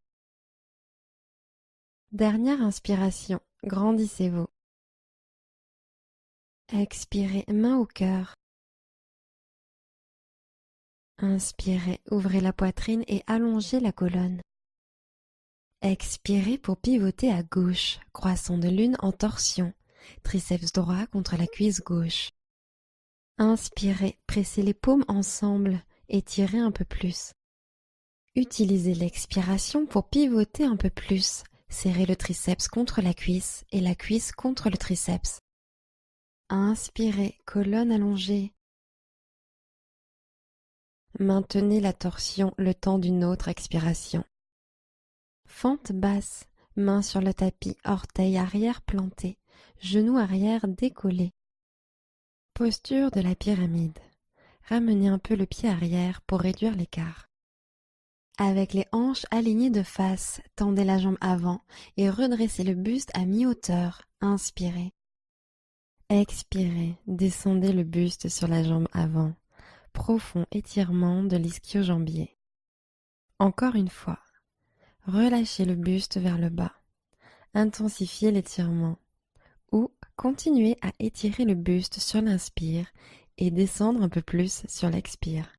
Dernière inspiration, grandissez-vous. Expirez, main au cœur. Inspirez, ouvrez la poitrine et allongez la colonne. Expirez pour pivoter à gauche, croissant de lune en torsion, triceps droit contre la cuisse gauche. Inspirez, pressez les paumes ensemble, étirez un peu plus. Utilisez l'expiration pour pivoter un peu plus, serrez le triceps contre la cuisse et la cuisse contre le triceps. Inspirez, colonne allongée. Maintenez la torsion le temps d'une autre expiration. Fente basse, main sur le tapis, orteil arrière planté, genou arrière décollé. Posture de la pyramide. Ramenez un peu le pied arrière pour réduire l'écart. Avec les hanches alignées de face, tendez la jambe avant et redressez le buste à mi-hauteur. Inspirez. Expirez, descendez le buste sur la jambe avant. Profond étirement de l'ischio-jambier. Encore une fois. Relâchez le buste vers le bas. Intensifiez l'étirement. Ou continuez à étirer le buste sur l'inspire et descendre un peu plus sur l'expire.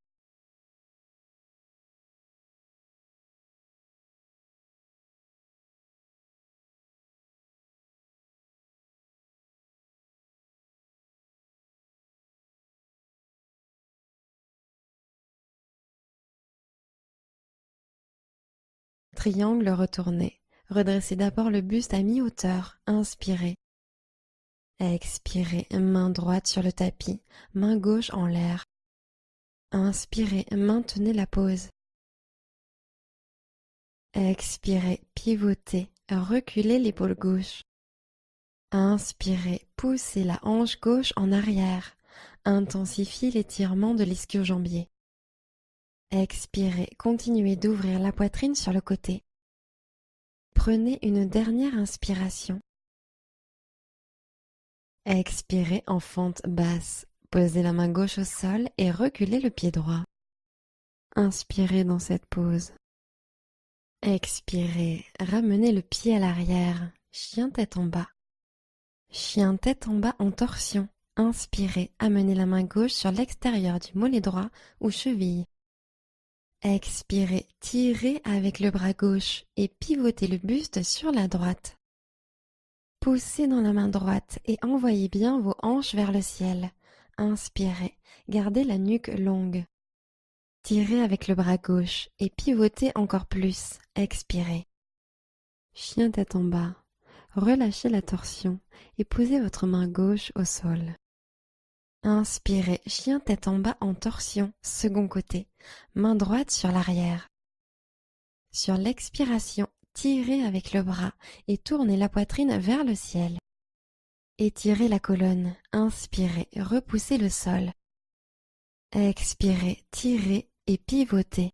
Triangle retourné. Redressez d'abord le buste à mi-hauteur. Inspirez. Expirez, main droite sur le tapis, main gauche en l'air. Inspirez, maintenez la pose. Expirez, pivotez, reculez l'épaule gauche. Inspirez, poussez la hanche gauche en arrière. Intensifiez l'étirement de l'ischio-jambier. Expirez, continuez d'ouvrir la poitrine sur le côté. Prenez une dernière inspiration. Expirez en fente basse. Posez la main gauche au sol et reculez le pied droit. Inspirez dans cette pose. Expirez, ramenez le pied à l'arrière, chien tête en bas. Chien tête en bas en torsion. Inspirez, amenez la main gauche sur l'extérieur du mollet droit ou cheville. Expirez, tirez avec le bras gauche et pivotez le buste sur la droite. Poussez dans la main droite et envoyez bien vos hanches vers le ciel. Inspirez, gardez la nuque longue. Tirez avec le bras gauche et pivotez encore plus. Expirez. Chien tête en bas. Relâchez la torsion et posez votre main gauche au sol. Inspirez, chien tête en bas en torsion, second côté, main droite sur l'arrière. Sur l'expiration, tirez avec le bras et tournez la poitrine vers le ciel. Étirez la colonne, inspirez, repoussez le sol. Expirez, tirez et pivotez.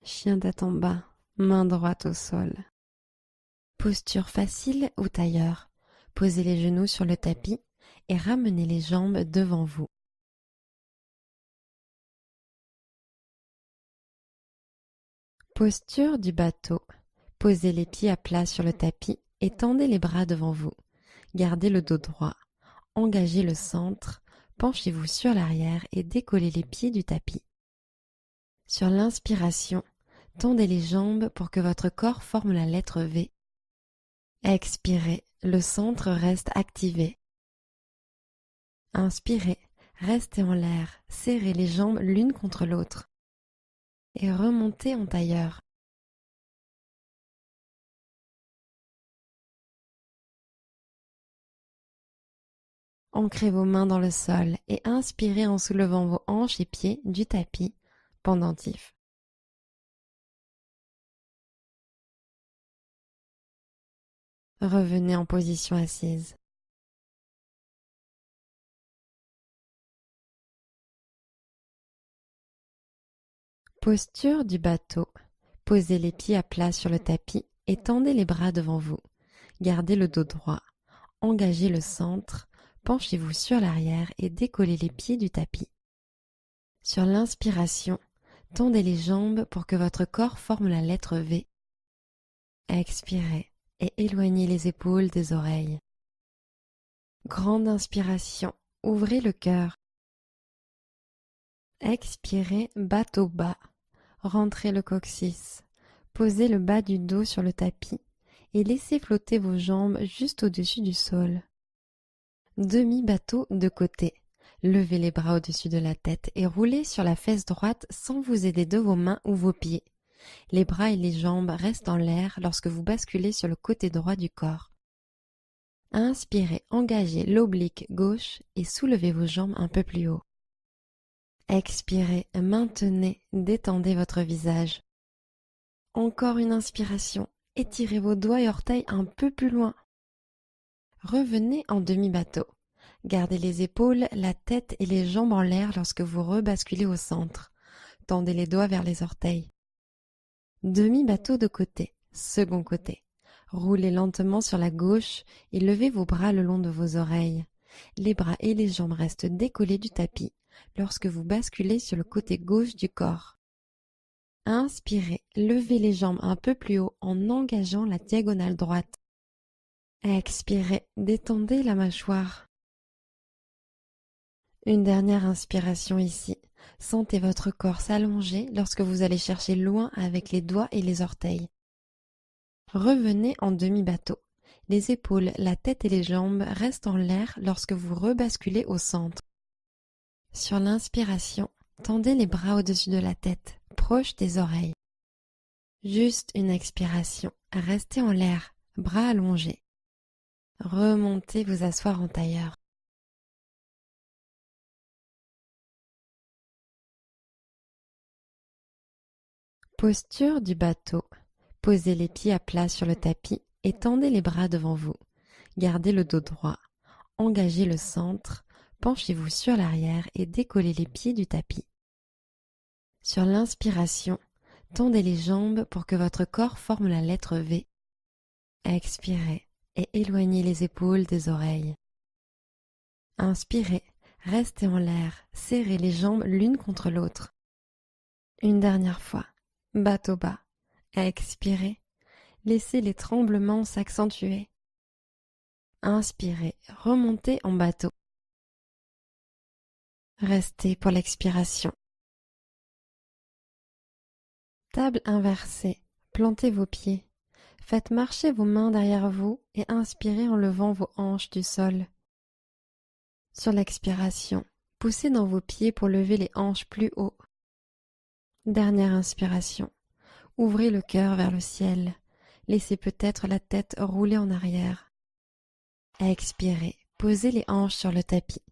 Chien tête en bas, main droite au sol. Posture facile ou tailleur. Posez les genoux sur le tapis et ramenez les jambes devant vous. Posture du bateau. Posez les pieds à plat sur le tapis et tendez les bras devant vous. Gardez le dos droit. Engagez le centre. Penchez-vous sur l'arrière et décollez les pieds du tapis. Sur l'inspiration, tendez les jambes pour que votre corps forme la lettre V. Expirez, le centre reste activé. Inspirez, restez en l'air, serrez les jambes l'une contre l'autre. Et remontez en tailleur. Ancrez vos mains dans le sol et inspirez en soulevant vos hanches et pieds du tapis, pendentif. Revenez en position assise. Posture du bateau. Posez les pieds à plat sur le tapis et tendez les bras devant vous. Gardez le dos droit. Engagez le centre. Penchez-vous sur l'arrière et décollez les pieds du tapis. Sur l'inspiration, tendez les jambes pour que votre corps forme la lettre V. Expirez et éloignez les épaules des oreilles. Grande inspiration, ouvrez le cœur. Expirez, bateau bas. Rentrez le coccyx. Posez le bas du dos sur le tapis et laissez flotter vos jambes juste au-dessus du sol. Demi-bateau de côté. Levez les bras au-dessus de la tête et roulez sur la fesse droite sans vous aider de vos mains ou vos pieds. Les bras et les jambes restent en l'air lorsque vous basculez sur le côté droit du corps. Inspirez, engagez l'oblique gauche et soulevez vos jambes un peu plus haut. Expirez, maintenez, détendez votre visage. Encore une inspiration, étirez vos doigts et orteils un peu plus loin. Revenez en demi-bateau. Gardez les épaules, la tête et les jambes en l'air lorsque vous rebasculez au centre. Tendez les doigts vers les orteils. Demi-bateau de côté, second côté. Roulez lentement sur la gauche et levez vos bras le long de vos oreilles. Les bras et les jambes restent décollés du tapis lorsque vous basculez sur le côté gauche du corps. Inspirez, levez les jambes un peu plus haut en engageant la diagonale droite. Expirez, détendez la mâchoire. Une dernière inspiration ici. Sentez votre corps s'allonger lorsque vous allez chercher loin avec les doigts et les orteils. Revenez en demi-bateau. Les épaules, la tête et les jambes restent en l'air lorsque vous rebasculez au centre. Sur l'inspiration, tendez les bras au-dessus de la tête, proche des oreilles. Juste une expiration. Restez en l'air, bras allongés. Remontez vous asseoir en tailleur. Posture du bateau. Posez les pieds à plat sur le tapis et tendez les bras devant vous. Gardez le dos droit. Engagez le centre. Penchez-vous sur l'arrière et décollez les pieds du tapis. Sur l'inspiration, tendez les jambes pour que votre corps forme la lettre V. Expirez et éloignez les épaules des oreilles. Inspirez, restez en l'air, serrez les jambes l'une contre l'autre. Une dernière fois. Bateau bas. Expirez. Laissez les tremblements s'accentuer. Inspirez. Remontez en bateau. Restez pour l'expiration. Table inversée. Plantez vos pieds. Faites marcher vos mains derrière vous et inspirez en levant vos hanches du sol. Sur l'expiration, poussez dans vos pieds pour lever les hanches plus haut. Dernière inspiration. Ouvrez le cœur vers le ciel. Laissez peut-être la tête rouler en arrière. Expirez. Posez les hanches sur le tapis.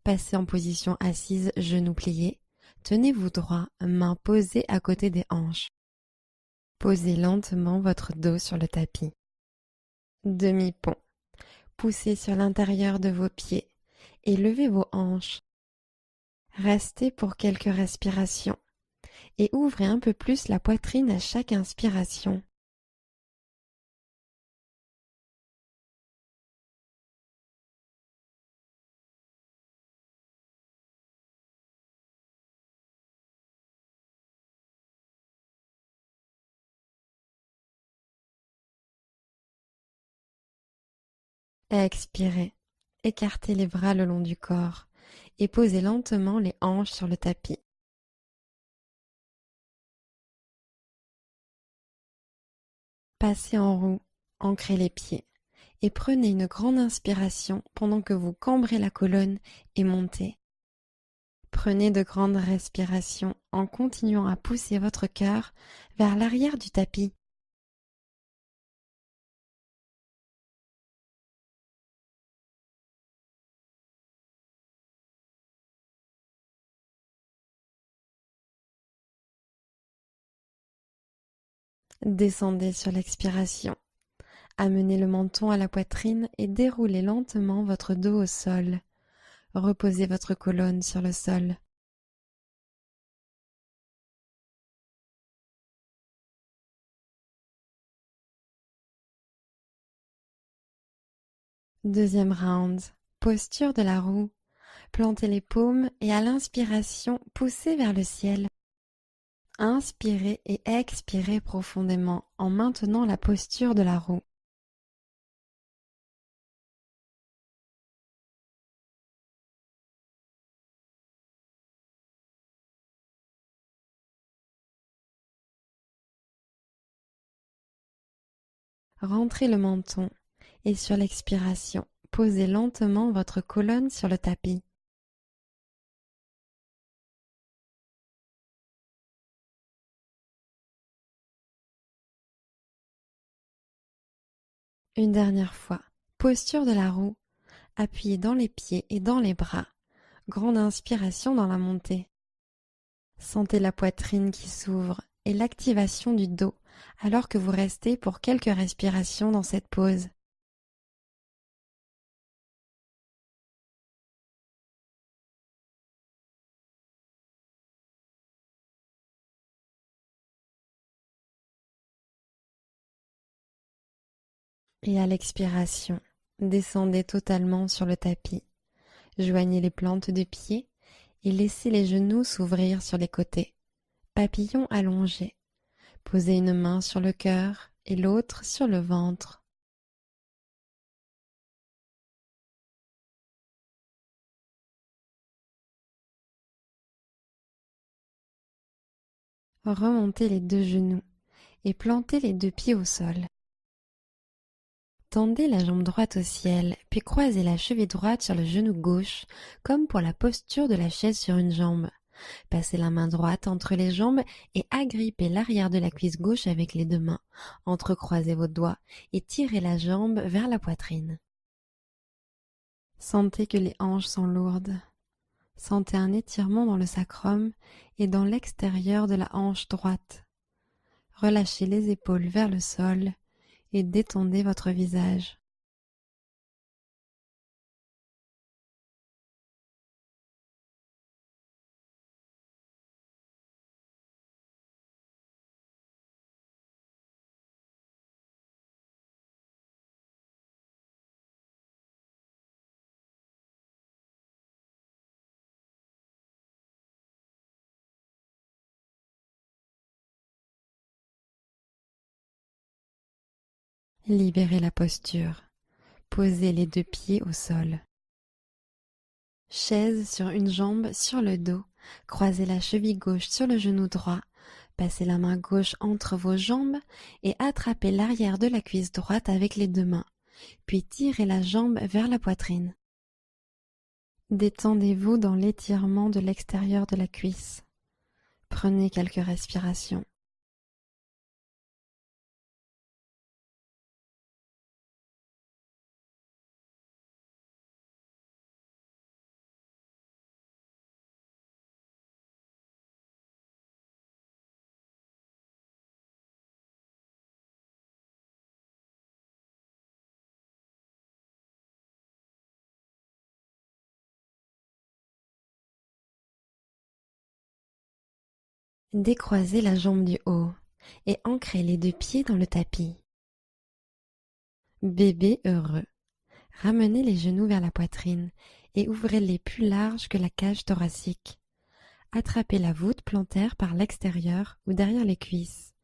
Passez en position assise, genoux pliés. Tenez-vous droit, mains posées à côté des hanches. Posez lentement votre dos sur le tapis. Demi-pont. Poussez sur l'intérieur de vos pieds et levez vos hanches. Restez pour quelques respirations et ouvrez un peu plus la poitrine à chaque inspiration. Expirez. Écartez les bras le long du corps et posez lentement les hanches sur le tapis. Passez en roue, ancrez les pieds et prenez une grande inspiration pendant que vous cambrez la colonne et montez. Prenez de grandes respirations en continuant à pousser votre cœur vers l'arrière du tapis. Descendez sur l'expiration. Amenez le menton à la poitrine et déroulez lentement votre dos au sol. Reposez votre colonne sur le sol. Deuxième round. Posture de la roue. Plantez les paumes et à l'inspiration, poussez vers le ciel. Inspirez et expirez profondément en maintenant la posture de la roue. Rentrez le menton et sur l'expiration, posez lentement votre colonne sur le tapis. Une dernière fois, posture de la roue, appuyez dans les pieds et dans les bras. Grande inspiration dans la montée. Sentez la poitrine qui s'ouvre et l'activation du dos alors que vous restez pour quelques respirations dans cette pose. Et à l'expiration, descendez totalement sur le tapis. Joignez les plantes de pied et laissez les genoux s'ouvrir sur les côtés. Papillon allongé. Posez une main sur le cœur et l'autre sur le ventre. Remontez les deux genoux et plantez les deux pieds au sol. Tendez la jambe droite au ciel, puis croisez la cheville droite sur le genou gauche, comme pour la posture de la chaise sur une jambe. Passez la main droite entre les jambes et agrippez l'arrière de la cuisse gauche avec les deux mains. Entrecroisez vos doigts et tirez la jambe vers la poitrine. Sentez que les hanches sont lourdes. Sentez un étirement dans le sacrum et dans l'extérieur de la hanche droite. Relâchez les épaules vers le sol et détendez votre visage. Libérez la posture. Posez les deux pieds au sol. Chaise sur une jambe sur le dos. Croisez la cheville gauche sur le genou droit. Passez la main gauche entre vos jambes et attrapez l'arrière de la cuisse droite avec les deux mains. Puis tirez la jambe vers la poitrine. Détendez-vous dans l'étirement de l'extérieur de la cuisse. Prenez quelques respirations. Décroisez la jambe du haut et ancrez les deux pieds dans le tapis. Bébé heureux. Ramenez les genoux vers la poitrine et ouvrez-les plus larges que la cage thoracique. Attrapez la voûte plantaire par l'extérieur ou derrière les cuisses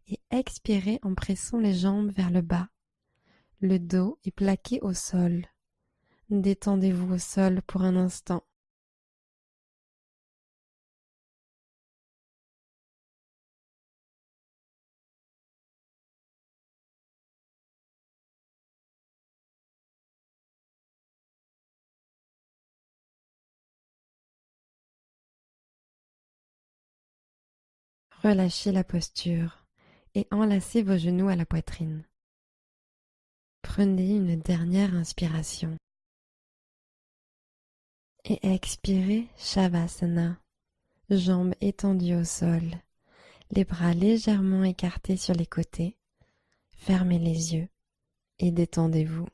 et expirez en pressant les jambes vers le bas. Le dos est plaqué au sol. Détendez-vous au sol pour un instant. Relâchez la posture et enlacez vos genoux à la poitrine. Prenez une dernière inspiration. Et expirez Shavasana, jambes étendues au sol, les bras légèrement écartés sur les côtés. Fermez les yeux et détendez-vous.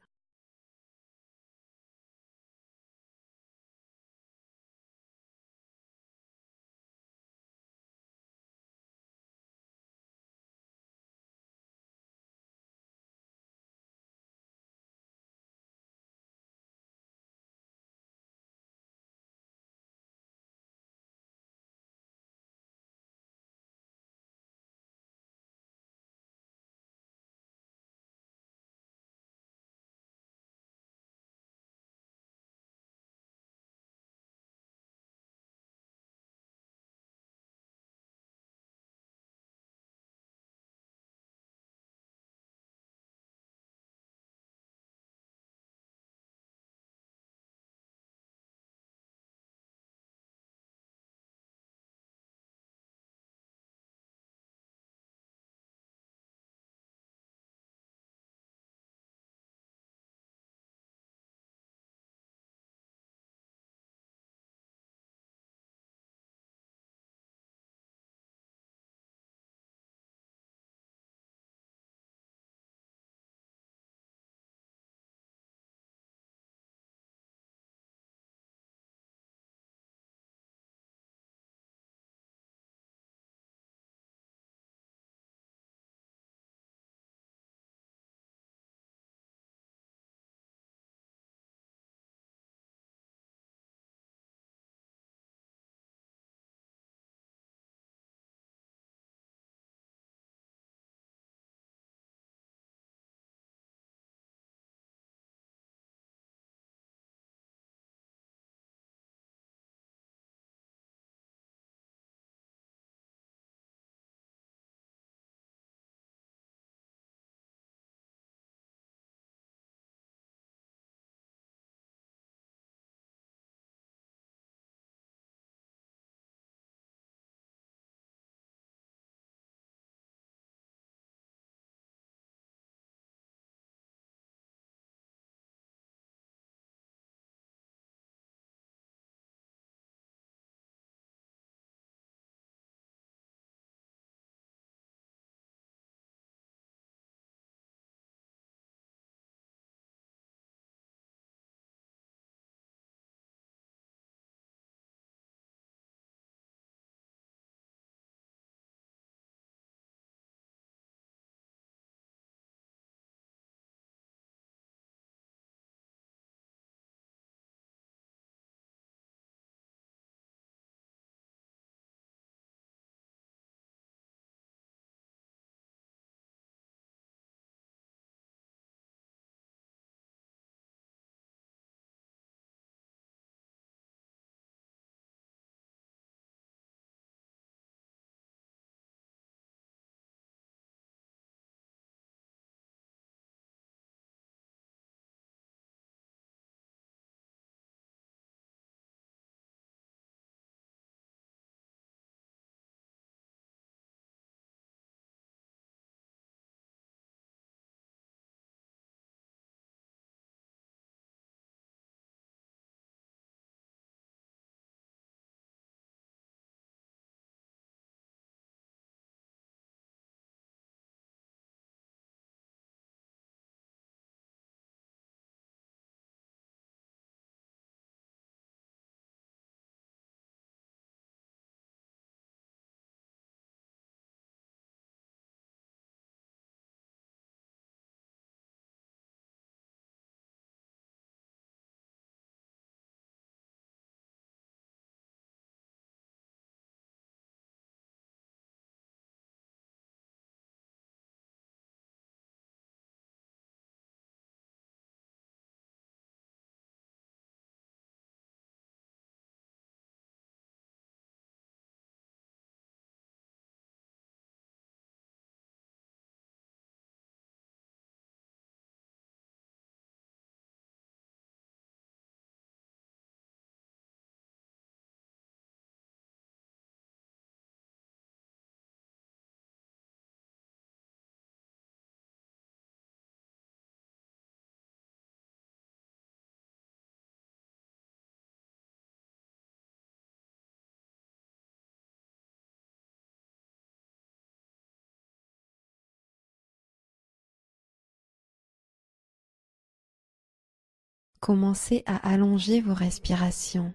Commencez à allonger vos respirations.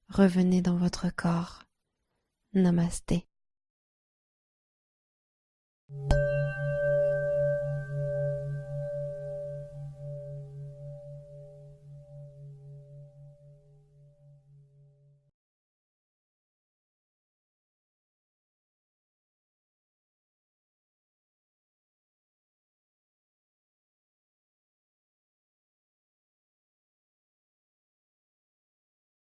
Revenez dans votre corps. Namasté.